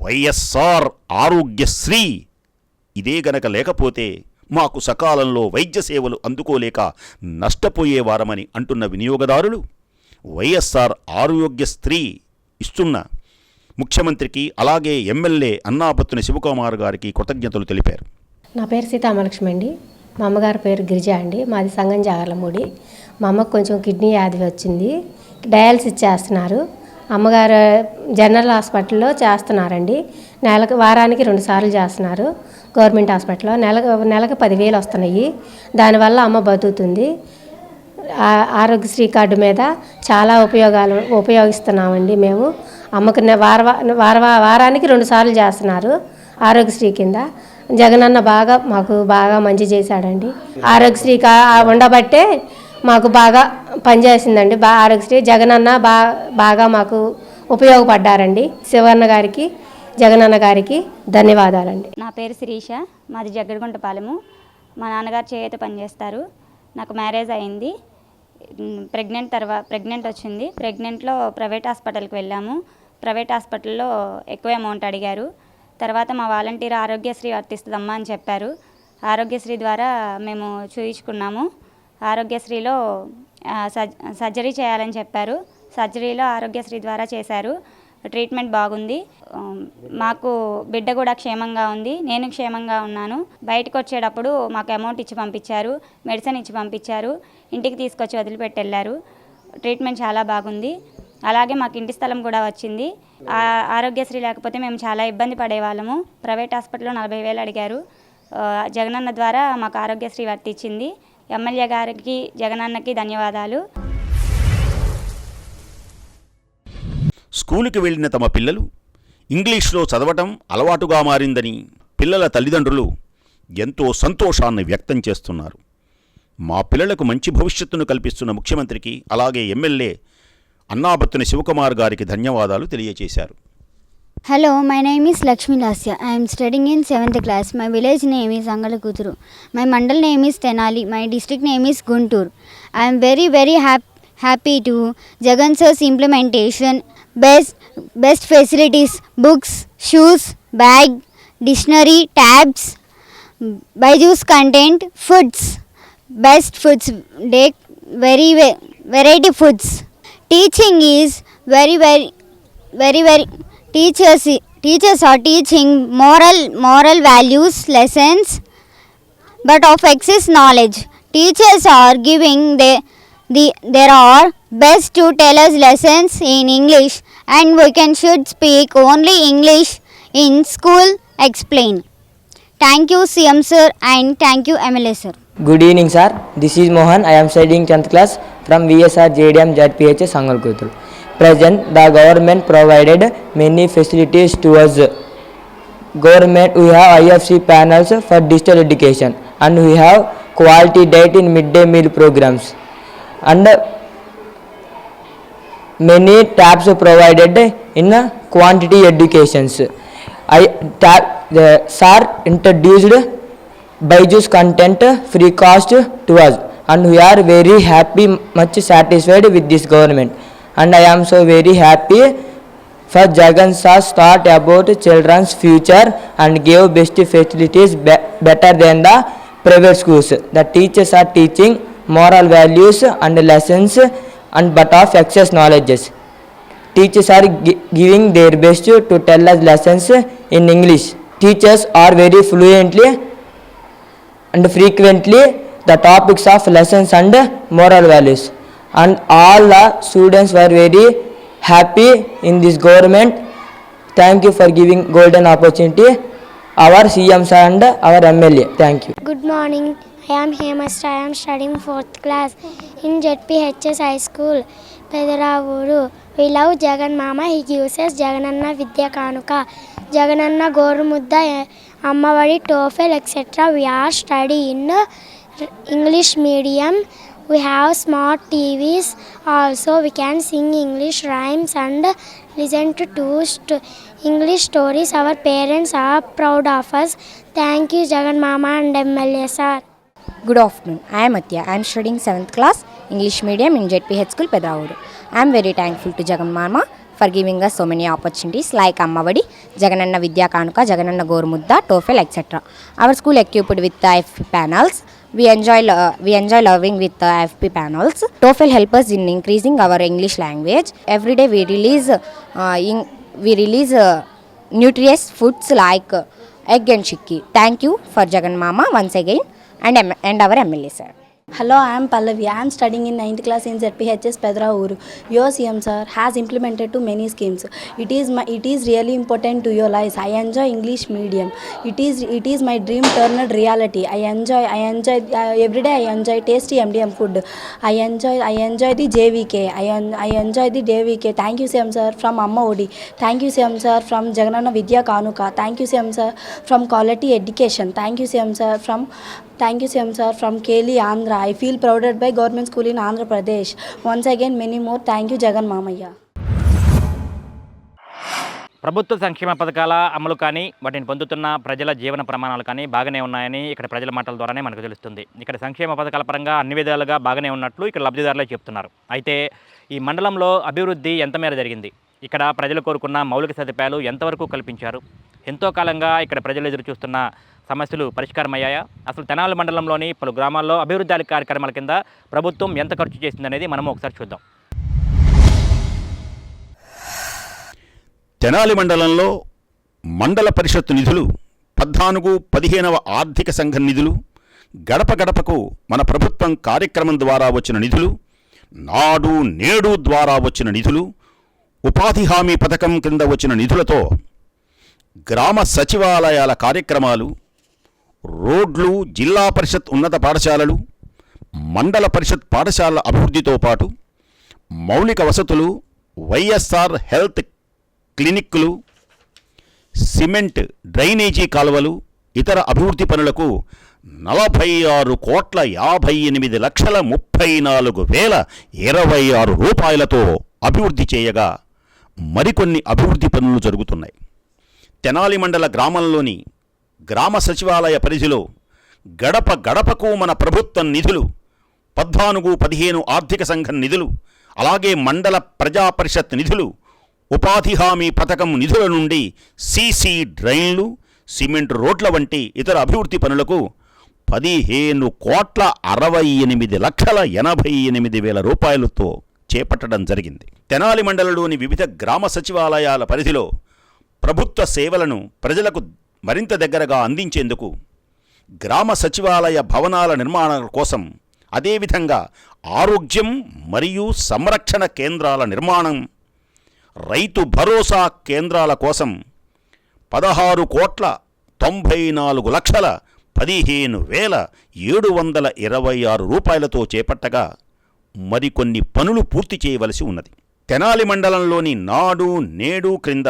వైఎస్ఆర్ ఆరోగ్యశ్రీ ఇదే గనక లేకపోతే మాకు సకాలంలో వైద్య సేవలు అందుకోలేక నష్టపోయేవారమని అంటున్న వినియోగదారులు వైఎస్ఆర్ ఆరోగ్యశ్రీ ఇస్తున్న ముఖ్యమంత్రికి, అలాగే ఎమ్మెల్యే అన్నాబత్తుని శివకుమార్ గారికి కృతజ్ఞతలు తెలిపారు. నా పేరు సీతామలక్ష్మి అండి. మా అమ్మగారి పేరు గిరిజ అండి. మాది సంగం జాగర్లమూడి. మా అమ్మకు కొంచెం కిడ్నీ వ్యాధి వచ్చింది. డయాలసిస్ చేస్తున్నారు. అమ్మగారు జనరల్ హాస్పిటల్లో చేస్తున్నారండి. వారానికి 2 సార్లు చేస్తున్నారు. గవర్నమెంట్ హాస్పిటల్లో నెలకు 10,000 వస్తున్నాయి. దానివల్ల అమ్మ బతుకుతుంది. ఆరోగ్యశ్రీ కార్డు మీద చాలా ఉపయోగిస్తున్నామండి మేము. అమ్మకు వారానికి 2 సార్లు చేస్తున్నారు ఆరోగ్యశ్రీ కింద. జగనన్న మాకు బాగా మంచి చేశాడండి. ఆరోగ్యశ్రీ ఉండబట్టే మాకు బాగా పనిచేసిందండి. ఆరోగ్యశ్రీ జగనన్న బాగా మాకు ఉపయోగపడ్డారండి. శివన్న గారికి, జగనన్న గారికి ధన్యవాదాలండి. నా పేరు శిరీష. మాది జగ్గడగుంటపాలెము. మా నాన్నగారు చేయూత పనిచేస్తారు. నాకు మ్యారేజ్ అయింది. ప్రెగ్నెంట్ వచ్చింది. ప్రెగ్నెంట్లో ప్రైవేట్ హాస్పిటల్కి వెళ్ళాము. ప్రైవేట్ హాస్పిటల్లో ఎక్కువ అమౌంట్ అడిగారు. తర్వాత మా వాలంటీర్ ఆరోగ్యశ్రీ వర్తిస్తుందమ్మా అని చెప్పారు. ఆరోగ్యశ్రీ ద్వారా మేము చూయించుకున్నాము. ఆరోగ్యశ్రీలో సర్జరీ చేయాలని చెప్పారు. సర్జరీలో ఆరోగ్యశ్రీ ద్వారా చేశారు. ట్రీట్మెంట్ బాగుంది. మాకు బిడ్డ కూడా క్షేమంగా ఉంది. నేను క్షేమంగా ఉన్నాను. బయటకు వచ్చేటప్పుడు మాకు అమౌంట్ ఇచ్చి పంపించారు. మెడిసిన్ ఇచ్చి పంపించారు. ఇంటికి తీసుకొచ్చి వదిలిపెట్టి వెళ్ళారు. ట్రీట్మెంట్ చాలా బాగుంది. అలాగే మాకు ఇంటి స్థలం కూడా వచ్చింది. ఆరోగ్యశ్రీ లేకపోతే మేము చాలా ఇబ్బంది పడేవాళ్ళము. ప్రైవేట్ హాస్పిటల్లో 40,000 అడిగారు. జగనన్న ద్వారా మాకు ఆరోగ్యశ్రీ వర్తించింది. ఎమ్మెల్యే గారికి, జగనన్నకి ధన్యవాదాలు. స్కూలుకి వెళ్ళిన తమ పిల్లలు ఇంగ్లీష్లో చదవటం అలవాటుగా మారిందని పిల్లల తల్లిదండ్రులు ఎంతో సంతోషాన్ని వ్యక్తం చేస్తున్నారు. మా పిల్లలకు మంచి భవిష్యత్తును కల్పిస్తున్న ముఖ్యమంత్రికి, అలాగే ఎమ్మెల్యే అన్నాబత్తుని శివకుమార్ గారికి ధన్యవాదాలు తెలియజేశారు. Hello, my name is Lakshmi Lasya. I am studying in 7th class. My village name is Angalakuduru. My mandal name is Tenali. My district name is Guntur. I am very happy to Jagan sir's implementation. Best facilities, books, shoes, bag, dictionary, tabs, Byju's content, foods, best foods, very variety foods. Teaching is very teachers are teaching moral values lessons, but of excess knowledge. Teachers are giving there are best to tell us lessons in English, and we should speak only English in school. Explain. Thank you CM sir and thank you MLA sir. Good evening sir. This is Mohan. I am studying 10th class from VSR JDM ZPHS Angalkuduru. Present, the government provided many facilities to us. Government, we have IFC panels for digital education, and we have quality diet in midday meal programs, and many tabs provided in quantity educations. The sir introduced Byju's content free cost to us, and we are very happy, much satisfied with this government. And I am so very happy for Jagan sir's thought about children's future and gave best facilities better than the private schools. The teachers are teaching moral values and lessons, and but of excess knowledges. Teachers are giving their best to tell us lessons in English. Teachers are very fluently and frequently the topics of lessons and moral values. And all the students were very happy in this government. Thank you for giving golden opportunity, our CM sir and our MLA. Thank you. Good morning. I am Hemastha. I am studying 4th class in ZPHS High School, Pedaravuru. We love Jagan Mama. He gives us Jagananna Vidya Kanuka, Jagananna Gorumudda, Ammavadi, TOEFL, etc. We are studying in English medium. We have smart TVs. Also, we can sing English rhymes and listen to English stories. Our parents are proud of us. Thank you, Jagan Mama and MLA sir. Good afternoon. I am Atya. I am studying 7th class English medium in ZPH School, Pedravuru. I am very thankful to Jagan Mama for giving us so many opportunities like Ammavadi, Jagananna Vidya Kanuka, Jagananna Gorumudda, TOEFL, etc. Our school equipped with the FP panels. We enjoy loving with the FP panels. TOEFL help us in increasing our English language. Every day we release nutritious foods like egg and chikki. Thank you for Jagan Mama once again and our MLA sir. Hello, I am Pallavi. I am studying in 9th class in ZPHS Pedravuru. Your CM sir has implemented too many schemes. It is really important to your lives. I enjoy English medium. It is my dream turned reality. I enjoy every day. I enjoy tasty MDM food. I enjoy the JVK. I enjoy the JVK. Thank you CM sir from Amma Odi. Thank you CM sir from Jagananna Vidya Kanuka. Thank you CM sir from quality education. Thank you CM sir from Keli Andhra. I feel prouded by government school in Andhra Pradesh. Once again, many more. Thank you, Jagan Mamaya. ప్రభుత్వ సంక్షేమ పథకాల అమలు కానీ వాటిని పొందుతున్న ప్రజల జీవన ప్రమాణాలు కానీ బాగానే ఉన్నాయని ఇక్కడ ప్రజల మాటల ద్వారానే మనకు తెలుస్తుంది. ఇక్కడ సంక్షేమ పథకాల పరంగా అన్ని విధాలుగా బాగానే ఉన్నట్లు ఇక్కడ లబ్ధిదారులే చెప్తున్నారు. అయితే ఈ మండలంలో అభివృద్ధి ఎంత మేర జరిగింది, ఇక్కడ ప్రజలు కోరుకున్న మౌలిక సదుపాయాలు ఎంతవరకు కల్పించారు, ఎంతో కాలంగా ఇక్కడ ప్రజలు ఎదురు చూస్తున్న సమస్యలు పరిష్కారమయ్యాయా, అసలు తెనాలి మండలంలోని పలు గ్రామాల్లో అభివృద్ధి కార్యక్రమాల కింద ప్రభుత్వం ఎంత ఖర్చు చేసిందనేది మనము ఒకసారి చూద్దాం. తెనాలి మండలంలో మండల పరిషత్తు నిధులు 14-15వ ఆర్థిక సంఘం నిధులు, గడప గడపకు మన ప్రభుత్వం కార్యక్రమం ద్వారా వచ్చిన నిధులు, నాడు నేడు ద్వారా వచ్చిన నిధులు, ఉపాధి హామీ పథకం కింద వచ్చిన నిధులతో గ్రామ సచివాలయాల కార్యక్రమాలు, రోడ్లు, జిల్లా పరిషత్ ఉన్నత పాఠశాలలు, మండల పరిషత్ పాఠశాలల అభివృద్ధితో పాటు మౌలిక వసతులు, వైఎస్ఆర్ హెల్త్ క్లినిక్లు, సిమెంట్ డ్రైనేజీ కాలువలు, ఇతర అభివృద్ధి పనులకు 46,58,34,026 రూపాయలతో అభివృద్ధి చేయగా మరికొన్ని అభివృద్ధి పనులు జరుగుతున్నాయి. తెనాలి మండల గ్రామంలోని గ్రామ సచివాలయ పరిధిలో గడప గడపకు మన ప్రభుత్వం నిధులు, 14-15 ఆర్థిక సంఘం నిధులు, అలాగే మండల ప్రజా పరిషత్ నిధులు, ఉపాధి హామీ పథకం నిధుల నుండి సీసీ డ్రైన్లు, సిమెంట్ రోడ్ల వంటి ఇతర అభివృద్ధి పనులకు 15,68,88,000 రూపాయలతో చేపట్టడం జరిగింది. తెనాలి మండలంలోని వివిధ గ్రామ సచివాలయాల పరిధిలో ప్రభుత్వ సేవలను ప్రజలకు మరింత దగ్గరగా అందించేందుకు గ్రామ సచివాలయ భవనాల నిర్మాణం కోసం, అదేవిధంగా ఆరోగ్యం మరియు సంరక్షణ కేంద్రాల నిర్మాణం, రైతు భరోసా కేంద్రాల కోసం 16,94,15,726 రూపాయలతో చేపట్టగా మరికొన్ని పనులు పూర్తి చేయవలసి ఉన్నది. తెనాలి మండలంలోని నాడు నేడు క్రింద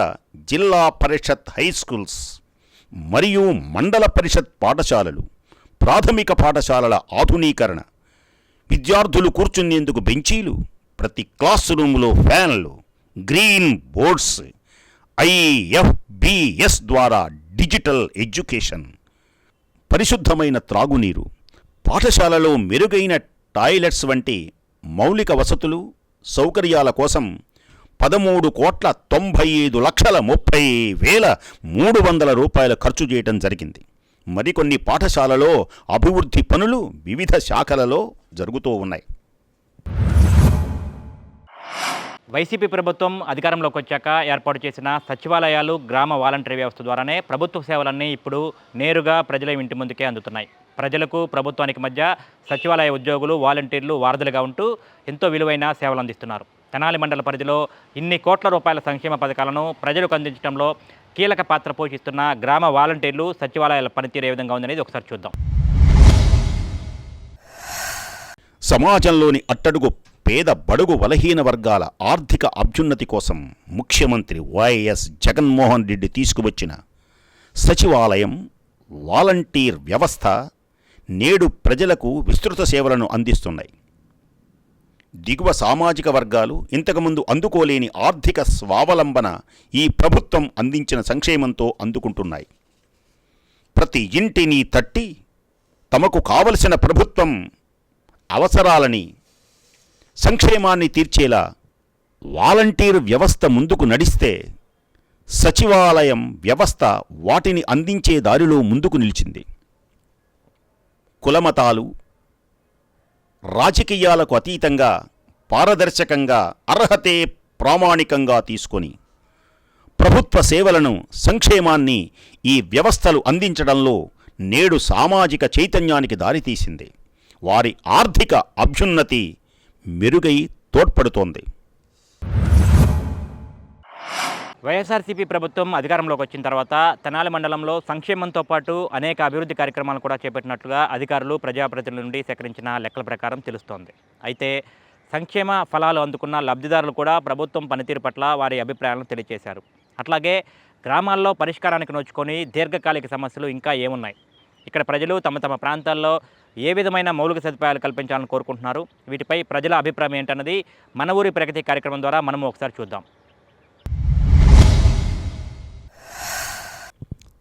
జిల్లా పరిషత్ హై స్కూల్స్ మరియు మండల పరిషత్ పాఠశాలలు, ప్రాథమిక పాఠశాలల ఆధునీకరణ, విద్యార్థులు కూర్చునేందుకు బెంచీలు, ప్రతి క్లాస్ రూములో ఫ్యాన్లు, గ్రీన్ బోర్డ్స్, IFBS ద్వారా డిజిటల్ ఎడ్యుకేషన్, పరిశుద్ధమైన త్రాగునీరు, పాఠశాలలో మెరుగైన టాయిలెట్స్ వంటి మౌలిక వసతులు, సౌకర్యాల కోసం 13,95,30,300 రూపాయలు ఖర్చు చేయడం జరిగింది. మరికొన్ని పాఠశాలలో అభివృద్ధి పనులు వివిధ శాఖలలో జరుగుతూ ఉన్నాయి. వైసీపీ ప్రభుత్వం అధికారంలోకి వచ్చాక ఏర్పాటు చేసిన సచివాలయాలు, గ్రామ వాలంటరీ వ్యవస్థ ద్వారానే ప్రభుత్వ సేవలన్నీ ఇప్పుడు నేరుగా ప్రజల ఇంటి ముందుకే అందుతున్నాయి. ప్రజలకు ప్రభుత్వానికి మధ్య సచివాలయ ఉద్యోగులు, వాలంటీర్లు వారధులుగా ఉంటూ ఎంతో విలువైన సేవలు అందిస్తున్నారు. తెనాలి మండల పరిధిలో ఇన్ని కోట్ల రూపాయల సంక్షేమ పథకాలను ప్రజలకు అందించడంలో కీలక పాత్ర పోషిస్తున్న గ్రామ వాలంటీర్లు, సచివాలయాల పనితీరు ఏ విధంగా ఉందనేది ఒకసారి చూద్దాం. సమాజంలోని అట్టడుగు పేద బడుగు బలహీన వర్గాల ఆర్థిక అభ్యున్నతి కోసం ముఖ్యమంత్రి వైఎస్ జగన్మోహన్ రెడ్డి తీసుకువచ్చిన సచివాలయం, వాలంటీర్ వ్యవస్థ నేడు ప్రజలకు విస్తృత సేవలను అందిస్తున్నాయి. దిగువ సామాజిక వర్గాలు ఇంతకుముందు అందుకోలేని ఆర్థిక స్వావలంబన ఈ ప్రభుత్వం అందించిన సంక్షేమంతో అందుకుంటున్నాయి. ప్రతి ఇంటిని తట్టి తమకు కావలసిన ప్రభుత్వం అవసరాలని, సంక్షేమాన్ని తీర్చేలా వాలంటీర్ వ్యవస్థ ముందుకు నడిస్తే సచివాలయం వ్యవస్థ వాటిని అందించే దారిలో ముందుకు నిలిచింది. కులమతాలు, రాజకీయాలకు అతీతంగా పారదర్శకంగా అర్హతే ప్రామాణికంగా తీసుకొని ప్రభుత్వ సేవలను, సంక్షేమాన్ని ఈ వ్యవస్థలు అందించడంలో నేడు సామాజిక చైతన్యానికి దారితీసింది. వారి ఆర్థిక అభ్యున్నతి మెరుగై తోడ్పడుతోంది. వైఎస్ఆర్సీపీ ప్రభుత్వం అధికారంలోకి వచ్చిన తర్వాత తెనాలి మండలంలో సంక్షేమంతో పాటు అనేక అభివృద్ధి కార్యక్రమాలు కూడా చేపట్టినట్లుగా అధికారులు, ప్రజాప్రతినిధుల నుండి సేకరించిన లెక్కల ప్రకారం తెలుస్తోంది. అయితే సంక్షేమ ఫలాలు అందుకున్న లబ్ధిదారులు కూడా ప్రభుత్వం పనితీరు పట్ల వారి అభిప్రాయాలను తెలియజేశారు. అట్లాగే గ్రామాల్లో పరిష్కారానికి నోచుకొని దీర్ఘకాలిక సమస్యలు ఇంకా ఏమున్నాయి, ఇక్కడ ప్రజలు తమ తమ ప్రాంతాల్లో ఏ విధమైన మౌలిక సదుపాయాలు కల్పించాలని కోరుకుంటున్నారు, వీటిపై ప్రజల అభిప్రాయం ఏంటన్నది మన ఊరి ప్రగతి కార్యక్రమం ద్వారా మనము ఒకసారి చూద్దాం.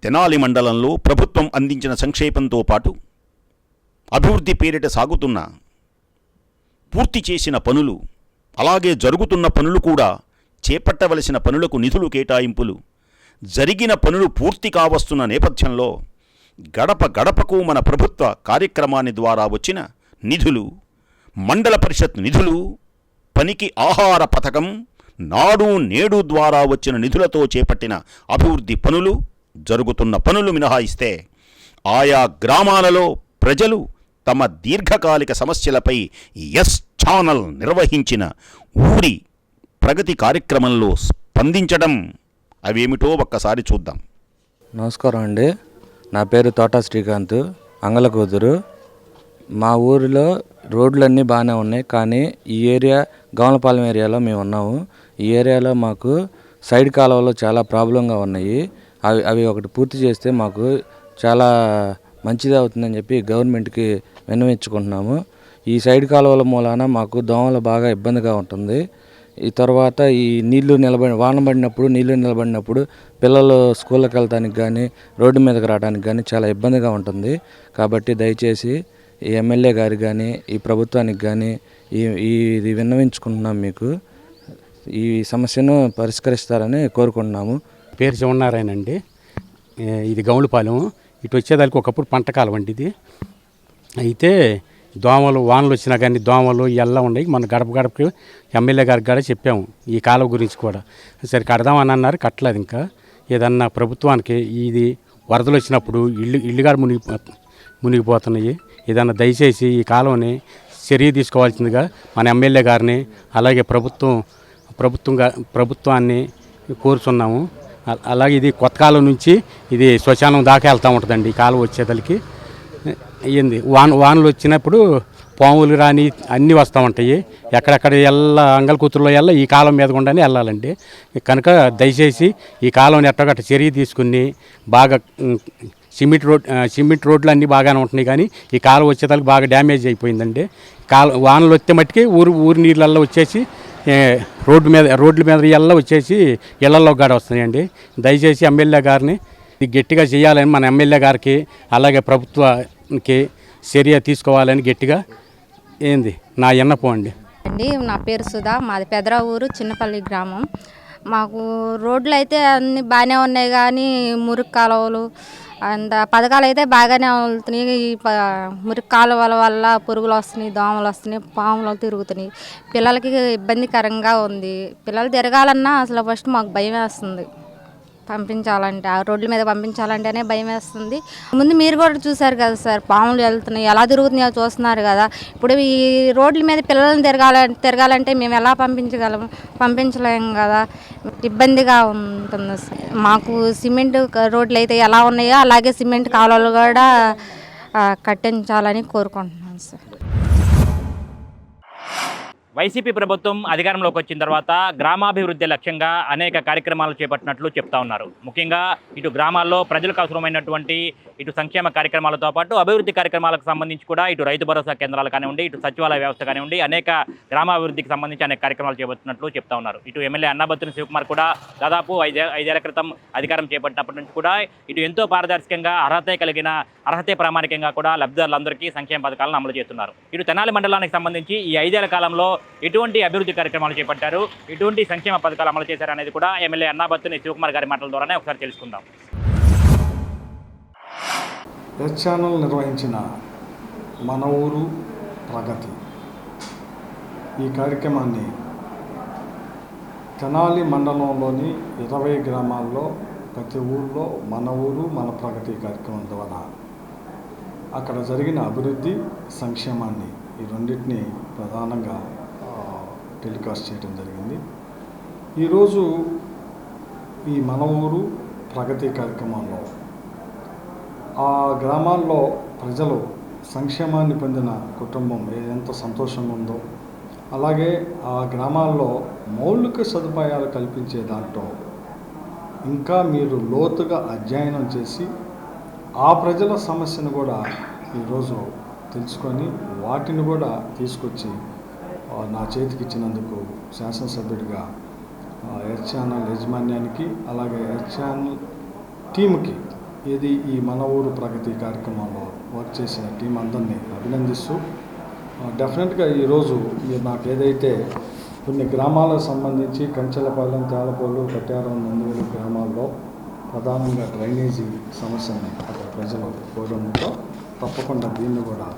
తెనాలి మండలంలో ప్రభుత్వం అందించిన సంక్షేమంతో పాటు అభివృద్ధి పేరిట సాగుతున్న, పూర్తి చేసిన పనులు, అలాగే జరుగుతున్న పనులు కూడా, చేపట్టవలసిన పనులకు నిధులు కేటాయింపులు, జరిగిన పనులు పూర్తి కావస్తున్న నేపథ్యంలో గడప గడపకు మన ప్రభుత్వ కార్యక్రమాన్ని ద్వారా వచ్చిన నిధులు, మండల పరిషత్ నిధులు, పనికి ఆహార పథకం, నాడు నేడు ద్వారా వచ్చిన నిధులతో చేపట్టిన అభివృద్ధి పనులు, జరుగుతున్న పనులు మినహాయిస్తే ఆయా గ్రామాలలో ప్రజలు తమ దీర్ఘకాలిక సమస్యలపై ఛానల్ నిర్వహించిన ఊరి ప్రగతి కార్యక్రమంలో స్పందించడం అవేమిటో ఒక్కసారి చూద్దాం. నమస్కారం అండి, నా పేరు తోటా శ్రీకాంత్, అంగలకూతురు. మా ఊరిలో రోడ్లన్నీ బాగానే ఉన్నాయి, కానీ ఈ ఏరియా గవనపాలెం ఏరియాలో మేము ఉన్నాము. ఈ ఏరియాలో మాకు సైడ్ కాలువలు చాలా ప్రాబ్లంగా ఉన్నాయి. అవి ఒకటి పూర్తి చేస్తే మాకు చాలా మంచిది అవుతుందని చెప్పి గవర్నమెంట్కి విన్నవించుకుంటున్నాము. ఈ సైడ్ కాలువల మూలాన మాకు దోమలు బాగా ఇబ్బందిగా ఉంటుంది. ఈ తర్వాత ఈ వాన పడినప్పుడు నీళ్లు నిలబడినప్పుడు పిల్లలు స్కూళ్ళకి వెళ్ళడానికి కానీ రోడ్డు మీదకి రావడానికి కానీ చాలా ఇబ్బందిగా ఉంటుంది. కాబట్టి దయచేసి ఈ ఎమ్మెల్యే గారికి కానీ ఈ ప్రభుత్వానికి కానీ ఇది విన్నవించుకుంటున్నాం. మీకు ఈ సమస్యను పరిష్కరిస్తారని కోరుకుంటున్నాము. పేరు శివనారాయణ అండి. ఇది గౌళపాలెం. ఇటు వచ్చేదానికి ఒకప్పుడు పంటకాలం అండి ఇది. అయితే దోమలు వానలు వచ్చినా కానీ దోమలు ఎలా ఉన్నాయి. మన గడపకి ఎమ్మెల్యే గారికి కూడా చెప్పాము ఈ కాలువ గురించి కూడా. సరే కడదామని అన్నారు, కట్టలేదు. ఇంకా ఏదన్నా ప్రభుత్వానికి ఇది వరదలు వచ్చినప్పుడు ఇల్లు కూడా మునిగిపోతున్నాయి. ఏదన్నా దయచేసి ఈ కాలువని చర్య తీసుకోవాల్సిందిగా మన ఎమ్మెల్యే గారిని అలాగే ప్రభుత్వాన్ని కోరుచున్నాము. అలాగే ఇది కొత్త కాలం నుంచి ఇది శ్మశానం దాకా వెళ్తూ ఉంటుందండి ఈ కాలువ వచ్చేదలికి. ఏంది వానలు వచ్చినప్పుడు పాములు రాని అన్నీ వస్తూ ఉంటాయి. ఎక్కడెక్కడ అంగలకూతురులో ఈ కాలం మీద గుండానే వెళ్ళాలండి. కనుక దయచేసి ఈ కాలం ఎట్టగట్ట చర్య తీసుకుని బాగా సిమెంట్ రోడ్లు అన్నీ బాగానే ఉంటున్నాయి, కానీ ఈ కాలం వచ్చేదానికి బాగా డ్యామేజ్ అయిపోయిందండి. వానలు వస్తే మట్టుకి ఊరి నీళ్ళల్లో వచ్చేసి రోడ్ల మీద ఇళ్ళ వచ్చేసి ఇళ్లలో గాడ వస్తున్నాయండి. దయచేసి ఎమ్మెల్యే గారిని గట్టిగా చేయాలని మన ఎమ్మెల్యే గారికి అలాగే ప్రభుత్వానికి చర్య తీసుకోవాలని గట్టిగా నా విన్నపం అండి. నా పేరు సుధా, మాది పెదరా ఊరు, చిన్నపల్లి గ్రామం. మాకు రోడ్లు అయితే అన్నీ బాగానే ఉన్నాయి, కానీ మురికి కాలువలు అండ్ పథకాలు అయితే బాగానే వెళ్తున్నాయి. ఈ మురికి కాలువల వల్ల పురుగులు వస్తున్నాయి, దోమలు వస్తున్నాయి, పాములు తిరుగుతున్నాయి. పిల్లలకి ఇబ్బందికరంగా ఉంది. పిల్లలు తిరగాలన్నా అసలు ఫస్ట్ మాకు భయం వేస్తుంది. పంపించాలంటే ఆ రోడ్ల మీద పంపించాలంటేనే భయం వేస్తుంది. ముందు మీరు కూడా చూసారు కదా సార్, పాములు వెళ్తున్నాయి, ఎలా తిరుగుతున్నాయో చూస్తున్నారు కదా. ఇప్పుడు ఈ రోడ్ల మీద పిల్లల్ని తిరగాలంటే మేము ఎలా పంపించలేము కదా, ఇబ్బందిగా ఉంటుంది సార్. మాకు సిమెంట్ రోడ్లు అయితే ఎలా ఉన్నాయో అలాగే సిమెంట్ కాలువలు కూడా కట్టించాలని కోరుకుంటున్నాను సార్. వైసీపీ ప్రభుత్వం అధికారంలోకి వచ్చిన తర్వాత గ్రామాభివృద్ధి లక్ష్యంగా అనేక కార్యక్రమాలు చేపట్టినట్లు చెప్తా ఉన్నారు. ముఖ్యంగా ఇటు గ్రామాల్లో ప్రజలకు అవసరమైనటువంటి ఇటు సంక్షేమ కార్యక్రమాలతో పాటు అభివృద్ధి కార్యక్రమాలకు సంబంధించి కూడా ఇటు రైతు భరోసా కేంద్రాలు కానివ్వండి, ఇటు సచివాలయ వ్యవస్థ కానివ్వండి, అనేక గ్రామాభివృద్ధికి సంబంధించి అనేక కార్యక్రమాలు చేపట్టినట్లు చెప్తా ఉన్నారు. ఇటు ఎమ్మెల్యే అన్నాబత్తుని శివకుమార్ కూడా దాదాపు ఐదేళ్ల క్రితం అధికారం చేపట్టినప్పటి నుంచి కూడా ఇటు ఎంతో పారదర్శకంగా అర్హతే ప్రామాణికంగా కూడా లబ్ధిదారులందరికీ సంక్షేమ పథకాలను అమలు చేస్తున్నారు. ఇటు తెనాలి మండలానికి సంబంధించి ఈ 5 ఏళ్ల కాలంలో ఎటువంటి అభివృద్ధి కార్యక్రమాలు చేపట్టారు, ఎటువంటి సంక్షేమ పథకాలు అమలు చేశారు అనేది కూడా ఎమ్మెల్యే అన్నాబత్తుని శివకుమార్ గారి మాటల ద్వారానే ఒకసారి తెలుసుకుందాం. ఎస్ ఛానల్ నిర్వహించిన మన ఊరు ప్రగతి ఈ కార్యక్రమాన్ని తెనాలి మండలంలోని 20 గ్రామాల్లో ప్రతి ఊళ్ళో మన ఊరు మన ప్రగతి కార్యక్రమం ద్వారా అక్కడ జరిగిన అభివృద్ధి సంక్షేమాన్ని ఈ రెండింటినీ ప్రధానంగా టెలికాస్ట్ చేయడం జరిగింది. ఈరోజు ఈ మన ఊరు ప్రగతి కార్యక్రమంలో ఆ గ్రామాల్లో ప్రజలు సంక్షేమాన్ని పొందిన కుటుంబం ఎంత సంతోషంగా ఉందో, అలాగే ఆ గ్రామాల్లో మౌలిక సదుపాయాలు కల్పించే దాంట్లో ఇంకా మీరు లోతుగా అధ్యయనం చేసి ఆ ప్రజల సమస్యను కూడా ఈరోజు తెలుసుకొని వాటిని కూడా తీసుకొచ్చి నా చేతికి ఇచ్చినందుకు శాసనసభ్యుడిగా ఎస్ ఛానల్ యాజమాన్యానికి అలాగే ఎస్ ఛానల్ టీంకి ఈ మన ఊరు ప్రగతి కార్యక్రమంలో వర్క్ చేసిన టీం అందరినీ అభినందిస్తూ డెఫినెట్గా ఈరోజు మీరు నాకు ఏదైతే కొన్ని గ్రామాలకు సంబంధించి కంచెలపాలెం, తేలపల్లు, కట్యారం, నందువెలు గ్రామాల్లో ప్రధానంగా డ్రైనేజీ సమస్యని అక్కడ ప్రజలు కోరడంతో తప్పకుండా దీన్ని కూడా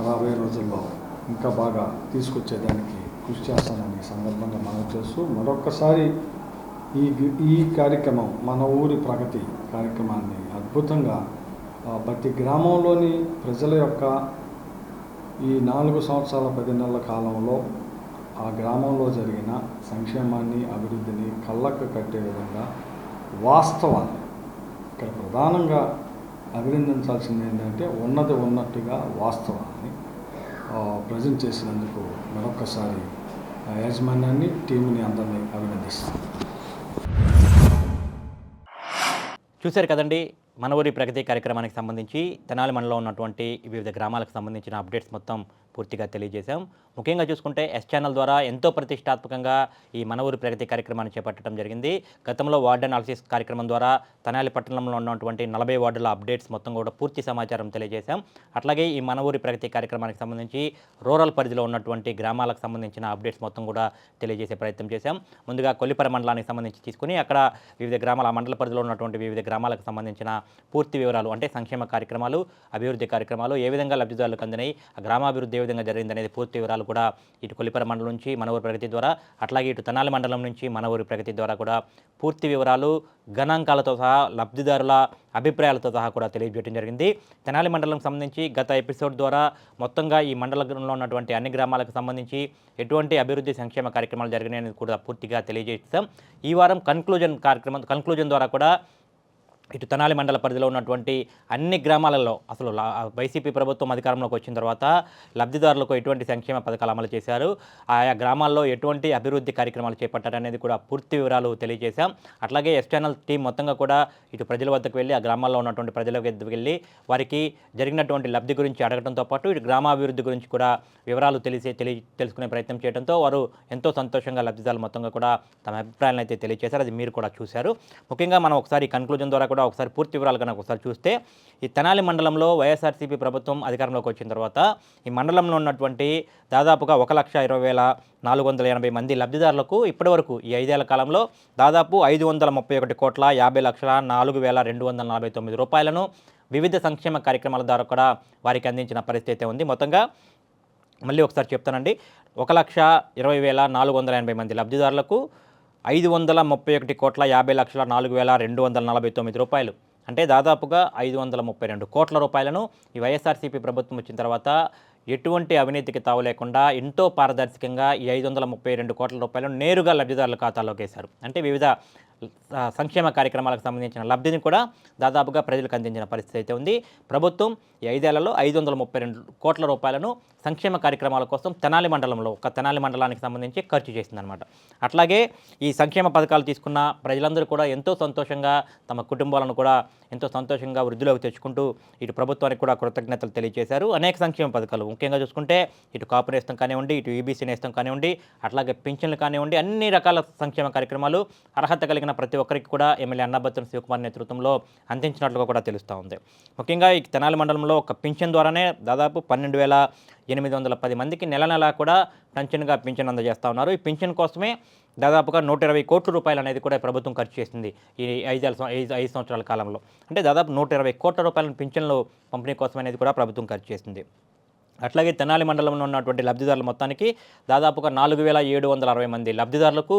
రాబోయే రోజుల్లో ఇంకా బాగా తీసుకొచ్చేదానికి కృషి చేస్తానని సందర్భంగా మనం చేస్తూ మరొక్కసారి ఈ కార్యక్రమం మన ఊరి ప్రగతి కార్యక్రమాన్ని అద్భుతంగా ప్రతి గ్రామంలోని ప్రజల యొక్క ఈ 4 సంవత్సరాల 10 నెలల కాలంలో ఆ గ్రామంలో జరిగిన సంక్షేమాన్ని అభివృద్ధిని కళ్ళకు కట్టే విధంగా వాస్తవాన్ని ఇక్కడ ప్రధానంగా అభినందించాల్సింది ఏంటంటే ఉన్నది ఉన్నట్టుగా వాస్తవాన్ని ప్రజెంట్ చేసినందుకు మరొక్కసారి యాజమాన్యాన్ని టీంని అందరినీ అభినందిస్తాను. చూశారు కదండి, మన ఊరి ప్రగతి కార్యక్రమానికి సంబంధించి తెనాలి మండలంలో ఉన్నటువంటి వివిధ గ్రామాలకు సంబంధించిన అప్డేట్స్ మొత్తం పూర్తిగా తెలియజేశాం. ముఖ్యంగా చూసుకుంటే ఎస్ ఛానల్ ద్వారా ఎంతో ప్రతిష్టాత్మకంగా ఈ మన ఊరి ప్రగతి కార్యక్రమాన్ని చేపట్టడం జరిగింది. గతంలో వార్డ్ అనాలిసిస్ కార్యక్రమం ద్వారా తెనాలి పట్టణంలో ఉన్నటువంటి 40 వార్డుల అప్డేట్స్ మొత్తం కూడా పూర్తి సమాచారం తెలియజేశాం. అట్లాగే ఈ మన ఊరి ప్రగతి కార్యక్రమానికి సంబంధించి రూరల్ పరిధిలో ఉన్నటువంటి గ్రామాలకు సంబంధించిన అప్డేట్స్ మొత్తం కూడా తెలియజేసే ప్రయత్నం చేశాం. ముందుగా కొల్లిపర మండలానికి సంబంధించి తీసుకుని అక్కడ వివిధ గ్రామాల మండల పరిధిలో ఉన్నటువంటి వివిధ గ్రామాలకు సంబంధించిన పూర్తి వివరాలు అంటే సంక్షేమ కార్యక్రమాలు, అభివృద్ధి కార్యక్రమాలు ఏ విధంగా లబ్ధిదారులకు అందినాయి, ఆ గ్రామాభివృద్ధి ఏ విధంగా జరిగింది అనేది పూర్తి వివరాలు కూడా ఇటు కొల్లిపర మండలం నుంచి మన ఊరి ప్రగతి ద్వారా, అట్లాగే ఇటు తెనాలి మండలం నుంచి మన ఊరి ప్రగతి ద్వారా కూడా పూర్తి వివరాలు గణాంకాలతో సహా లబ్ధిదారుల అభిప్రాయాలతో సహా కూడా తెలియజేయడం జరిగింది. తెనాలి మండలం సంబంధించి గత ఎపిసోడ్ ద్వారా మొత్తంగా ఈ మండలంలో ఉన్నటువంటి అన్ని గ్రామాలకు సంబంధించి ఎటువంటి అభివృద్ధి సంక్షేమ కార్యక్రమాలు జరిగినాయని కూడా పూర్తిగా తెలియజేస్తాం. ఈ వారం కన్క్లూజన్ ద్వారా కూడా ఇటు తెనాలి మండల పరిధిలో ఉన్నటువంటి అన్ని గ్రామాలలో అసలు వైసీపీ ప్రభుత్వం అధికారంలోకి వచ్చిన తర్వాత లబ్ధిదారులకు ఎటువంటి సంక్షేమ పథకాలు అమలు చేశారు, ఆయా గ్రామాల్లో ఎటువంటి అభివృద్ధి కార్యక్రమాలు చేపట్టారనేది కూడా పూర్తి వివరాలు తెలియజేశాం. అట్లాగే ఎస్ ఛానల్ టీం మొత్తంగా కూడా ఇటు ప్రజల వద్దకు వెళ్ళి ఆ గ్రామాల్లో ఉన్నటువంటి ప్రజల వద్దకు వెళ్ళి వారికి జరిగినటువంటి లబ్ధి గురించి అడగడంతో పాటు ఇటు గ్రామాభివృద్ధి గురించి కూడా వివరాలు తెలుసుకునే ప్రయత్నం చేయడంతో వారు ఎంతో సంతోషంగా లబ్ధిదారులు మొత్తంగా కూడా తమ అభిప్రాయాలను అయితే తెలియజేశారు. అది మీరు కూడా చూశారు. ముఖ్యంగా మనం ఒకసారి కన్క్లూజన్ ద్వారా కూడా ఒకసారి పూర్తి వివరాలు కనుక ఒకసారి చూస్తే ఈ తెనాలి మండలంలో వైఎస్ఆర్సీపీ ప్రభుత్వం అధికారంలోకి వచ్చిన తర్వాత ఈ మండలంలో ఉన్నటువంటి దాదాపుగా 1,20,480 మంది లబ్ధిదారులకు ఇప్పటివరకు ఈ 5 ఏళ్ల కాలంలో దాదాపు 531,50,4,249 రూపాయలను వివిధ సంక్షేమ కార్యక్రమాల ద్వారా కూడా వారికి అందించిన పరిస్థితి ఉంది. మొత్తంగా మళ్ళీ ఒకసారి చెప్తానండి, 1,20,480 మంది లబ్ధిదారులకు 531,50,4,249 రూపాయలు అంటే దాదాపుగా 532 కోట్ల రూపాయలను ఈ వైఎస్ఆర్సీపీ ప్రభుత్వం వచ్చిన తర్వాత ఎటువంటి అవినీతికి తావు లేకుండా ఎంతో పారదర్శకంగా ఈ 532 కోట్ల రూపాయలను నేరుగా లబ్ధిదారుల ఖాతాలోకి వేశారు. అంటే వివిధ సంక్షేమ కార్యక్రమాలకు సంబంధించిన లబ్ధిని కూడా దాదాపుగా ప్రజలకు అందించిన పరిస్థితి అయితే ఉంది. ప్రభుత్వం ఈ 5 ఏళ్లలో 532 కోట్ల రూపాయలను సంక్షేమ కార్యక్రమాల కోసం తెనాలి మండలంలో ఒక తెనాలి మండలానికి సంబంధించి ఖర్చు చేసిందనమాట. అట్లాగే ఈ సంక్షేమ పథకాలు తీసుకున్న ప్రజలందరూ కూడా ఎంతో సంతోషంగా తమ కుటుంబాలను కూడా ఎంతో సంతోషంగా వృద్ధిలోకి తెచ్చుకుంటూ ఇటు ప్రభుత్వానికి కూడా కృతజ్ఞతలు తెలియజేశారు. అనేక సంక్షేమ పథకాలు ముఖ్యంగా చూసుకుంటే ఇటు కాపు నేస్తం కానివ్వండి, ఇటు ఈబీసీ నేస్తం కానివ్వండి, అట్లాగే పింఛన్లు కానివ్వండి, అన్ని రకాల సంక్షేమ కార్యక్రమాలు అర్హత కలిగిన ప్రతి ఒక్కరికి కూడా ఎమ్మెల్యే అన్నాబత్తుని శివకుమార్ నేతృత్వంలో అందించినట్లుగా కూడా తెలుస్తూ ఉంది. ముఖ్యంగా ఈ తెనాలి మండలంలో ఒక పింఛన్ ద్వారానే దాదాపు 12,810 మందికి నెల కూడా పెన్షన్గా పింఛన్ అందజేస్తూ ఉన్నారు. ఈ పింఛన్ కోసమే దాదాపుగా 120 కోట్ల రూపాయలు అనేది కూడా ప్రభుత్వం ఖర్చు చేసింది ఈ 5 సంవత్సరాల కాలంలో. అంటే దాదాపు 120 కోట్ల రూపాయలను పింఛన్లు పంపిణీ కోసం అనేది కూడా ప్రభుత్వం ఖర్చు చేసింది. అట్లాగే తెనాలి మండలంలో ఉన్నటువంటి లబ్ధిదారుల మొత్తానికి దాదాపుగా 4,760 మంది లబ్ధిదారులకు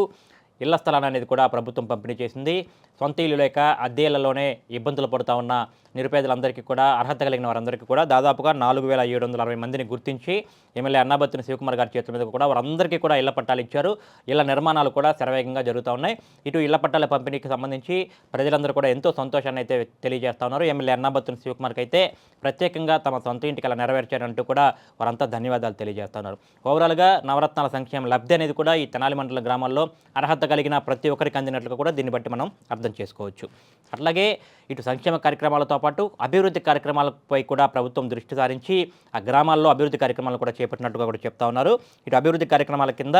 ఇళ్ల స్థలాన్ని అనేది కూడా ప్రభుత్వం పంపిణీ చేసింది. సొంత ఇల్లు లేక అద్దె ఇళ్లలోనే ఇబ్బందులు పడుతూ ఉన్న నిరుపేదలందరికీ కూడా అర్హత కలిగిన వారందరికీ కూడా దాదాపుగా 4,760 మందిని గుర్తించి ఎమ్మెల్యే అన్నాబత్తుని శివకుమార్ గారి చేతుల మీద కూడా వారందరికీ కూడా ఇళ్ల పట్టాలు ఇచ్చారు. ఇళ్ల నిర్మాణాలు కూడా శరవేగంగా జరుగుతూ ఉన్నాయి. ఇటు ఇళ్ల పట్టాల పంపిణీకి సంబంధించి ప్రజలందరూ కూడా ఎంతో సంతోషాన్ని అయితే తెలియజేస్తూ ఉన్నారు. ఎమ్మెల్యే అన్నాబత్తుని శివకుమార్కి అయితే ప్రత్యేకంగా తమ సొంత ఇంటికి అలా నెరవేర్చారంటూ కూడా వారంతా ధన్యవాదాలు తెలియజేస్తున్నారు. ఓవరాల్గా నవరత్నాల సంక్షేమ లబ్ధి అనేది కూడా ఈ తెనాలి మండల గ్రామాల్లో అర్హత కలిగిన ప్రతి ఒక్కరికి అందినట్లుగా కూడా దీన్ని బట్టి మనం అర్థం చేసుకోవచ్చు. అట్లాగే ఇటు సంక్షేమ కార్యక్రమాలతో పాటు అభివృద్ధి కార్యక్రమాలపై కూడా ప్రభుత్వం దృష్టి సారించి ఆ గ్రామాల్లో అభివృద్ధి కార్యక్రమాలు కూడా చేపట్టినట్టుగా కూడా చెప్తా ఉన్నారు. ఇటు అభివృద్ధి కార్యక్రమాల కింద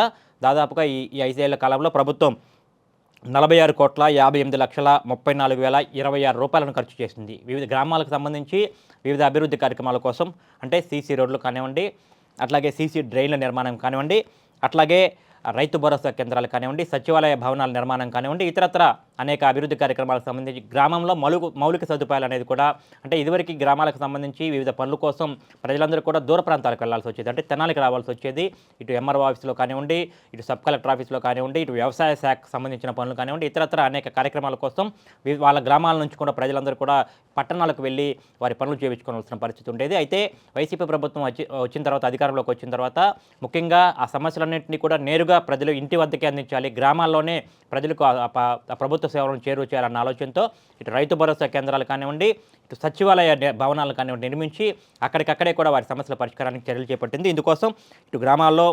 దాదాపుగా ఈ 5 ఏళ్ల కాలంలో ప్రభుత్వం 46,58,34,026 రూపాయలను ఖర్చు చేసింది. వివిధ గ్రామాలకు సంబంధించి వివిధ అభివృద్ధి కార్యక్రమాల కోసం అంటే సీసీ రోడ్లు కానివ్వండి, అట్లాగే సీసీ డ్రైన్ల నిర్మాణం కానివ్వండి, అట్లాగే రైతు భరోసా కేంద్రాలు కానివ్వండి, సచివాలయ భవనాల నిర్మాణం కానివ్వండి, ఇతరత్ర అనేక అభివృద్ధి కార్యక్రమాలకు సంబంధించి గ్రామంలో మౌలిక సదుపాయాలు అనేది కూడా అంటే ఇదివరకు గ్రామాలకు సంబంధించి వివిధ పనుల కోసం ప్రజలందరూ కూడా దూర ప్రాంతాలకు వెళ్లాల్సి వచ్చేది. అంటే తెనాలికి రావాల్సి వచ్చేది. ఇటు ఎంఆర్ఓ ఆఫీస్లో కానివ్వండి, ఇటు సబ్ కలెక్టర్ ఆఫీస్లో కానివ్వండి, ఇటు వ్యవసాయ శాఖకు సంబంధించిన పనులు కానివ్వండి, ఇతరత్ర అనేక కార్యక్రమాల కోసం వాళ్ళ గ్రామాల నుంచి కూడా ప్రజలందరూ కూడా పట్టణాలకు వెళ్ళి వారి పనులు చేయించుకోవాల్సిన పరిస్థితి ఉండేది. అయితే వైసీపీ ప్రభుత్వం వచ్చిన తర్వాత, అధికారంలోకి వచ్చిన తర్వాత ముఖ్యంగా ఆ సమస్యలన్నింటినీ కూడా నేరుగా ప్రజలు ఇంటి వద్దకే అందించాలి, గ్రామాల్లోనే ప్రజలకు ఆ ప్రభుత్వ సేవలను చేరువ చేయాలన్న ఆలోచనతో ఇటు రైతు భరోసా కేంద్రాలు కానివ్వండి, ఇటు సచివాలయ భవనాలు కానివ్వండి నిర్మించి అక్కడికక్కడే కూడా వారి సమస్యల పరిష్కారానికి చర్యలు చేపట్టింది. ఇందుకోసం ఇటు గ్రామాల్లో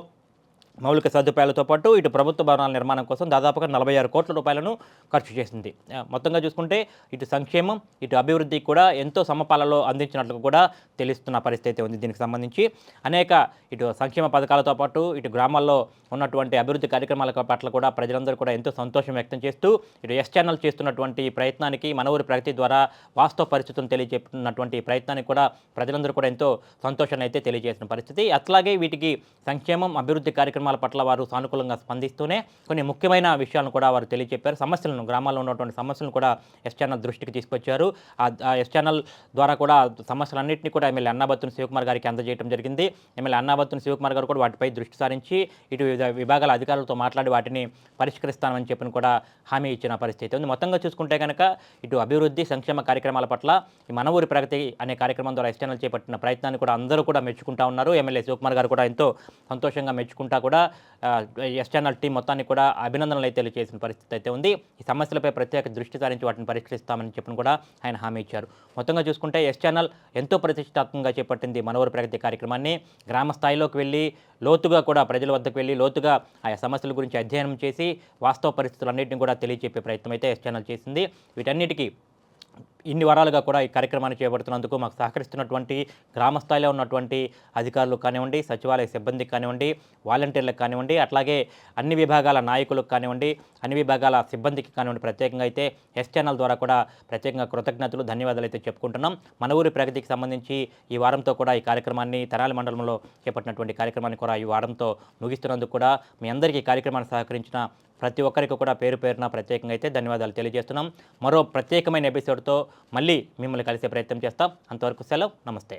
మౌలిక సదుపాయాలతో పాటు ఇటు ప్రభుత్వ భవనాల నిర్మాణం కోసం దాదాపుగా 46 కోట్ల రూపాయలను ఖర్చు చేసింది. మొత్తంగా చూసుకుంటే ఇటు సంక్షేమం ఇటు అభివృద్ధి కూడా ఎంతో సమపాలలో అందించినట్లు కూడా తెలుస్తున్న పరిస్థితి ఉంది. దీనికి సంబంధించి అనేక ఇటు సంక్షేమ పథకాలతో పాటు ఇటు గ్రామాల్లో ఉన్నటువంటి అభివృద్ధి కార్యక్రమాల పట్ల కూడా ప్రజలందరూ కూడా ఎంతో సంతోషం వ్యక్తం చేస్తూ ఇటు ఎస్ ఛానల్ చేస్తున్నటువంటి ప్రయత్నానికి, మన ఊరి ప్రగతి ద్వారా వాస్తవ పరిస్థితులను తెలియజేస్తున్నటువంటి ప్రయత్నానికి కూడా ప్రజలందరూ కూడా ఎంతో సంతోషాన్ని అయితే తెలియజేసిన పరిస్థితి. అట్లాగే వీటికి సంక్షేమం అభివృద్ధి కార్యక్రమాల పట్ల వారు సానుకూలంగా స్పందిస్తూనే కొన్ని ముఖ్యమైన విషయాలను కూడా వారు తెలియజెప్పారు. సమస్యలను, గ్రామాల్లో ఉన్నటువంటి సమస్యలను కూడా ఎస్ ఛానల్ దృష్టికి తీసుకొచ్చారు. ఆ ఎస్ ఛానల్ ద్వారా కూడా సమస్యలన్నింటినీ కూడా ఎమ్మెల్యే అన్నాబత్తుని శివకుమార్ గారికి అందజేయడం జరిగింది. ఎమ్మెల్యే అన్నాబత్తుని శివకుమార్ గారు కూడా వాటిపై దృష్టి సారించి ఇటు వివిధ విభాగాల అధికారులతో మాట్లాడి వాటిని పరిష్కరిస్తామని చెప్పిన కూడా హామీ ఇచ్చిన పరిస్థితి ఉంది. మొత్తంగా చూసుకుంటే కనుక ఇటు అభివృద్ధి సంక్షేమ కార్యక్రమాల పట్ల ఈ మన ఊరి ప్రగతి అనే కార్యక్రమం ద్వారా ఎస్ ఛానల్ చేపట్టిన ప్రయత్నాన్ని కూడా అందరూ కూడా మెచ్చుకుంటా ఉన్నారు. ఎమ్మెల్యే శివకుమార్ గారు కూడా ఎంతో సంతోషంగా మెచ్చుకుంటా కూడా ఎస్ ఛానల్ టీం మొత్తాన్ని కూడా అభినందనలు అయితే తెలియజేసిన పరిస్థితి అయితే ఉంది. ఈ సమస్యలపై ప్రత్యేక దృష్టి సారించి వాటిని పరిష్కరిస్తామని చెప్పిన కూడా ఆయన హామీ ఇచ్చారు. మొత్తంగా చూసుకుంటే ఎస్ ఛానల్ ఎంతో ప్రతిష్టాత్మకంగా చేపట్టింది మన ఊరి ప్రగతి కార్యక్రమాన్ని. గ్రామ స్థాయిలోకి వెళ్ళి లోతుగా కూడా ప్రజల వద్దకు వెళ్ళి లోతుగా ఆయా సమస్యల గురించి అధ్యయనం చేసి వాస్తవ పరిస్థితులన్నింటినీ కూడా తెలియజెప్పే ప్రయత్నం అయితే ఎస్ ఛానల్ చేసింది. వీటన్నిటికీ ఇన్ని వారాలుగా కూడా ఈ కార్యక్రమాన్ని చేపడుతున్నందుకు మాకు సహకరిస్తున్నటువంటి గ్రామ స్థాయిలో ఉన్నటువంటి అధికారులు కానివ్వండి, సచివాలయ సిబ్బందికి కానివ్వండి, వాలంటీర్లకు కానివ్వండి, అట్లాగే అన్ని విభాగాల నాయకులకు కానివ్వండి, అన్ని విభాగాల సిబ్బందికి కానివ్వండి, ప్రత్యేకంగా అయితే ఎస్ ఛానల్ ద్వారా కూడా ప్రత్యేకంగా కృతజ్ఞతలు, ధన్యవాదాలు అయితే చెప్పుకుంటున్నాం. మన ఊరి ప్రగతికి సంబంధించి ఈ వారంతో కూడా ఈ కార్యక్రమాన్ని తెనాలి మండలంలో చేపట్టినటువంటి కార్యక్రమాన్ని కూడా ఈ వారంతో ముగిస్తున్నందుకు కూడా మీ అందరికీ ఈ కార్యక్రమాన్ని సహకరించిన ప్రతి ఒక్కరికి కూడా పేరు పేరున ప్రత్యేకంగా అయితే ధన్యవాదాలు తెలియజేస్తున్నాం. మరో ప్రత్యేకమైన ఎపిసోడ్తో మళ్ళీ మిమ్మల్ని కలిసే ప్రయత్నం చేస్తాం. అంతవరకు సెలవు, నమస్తే.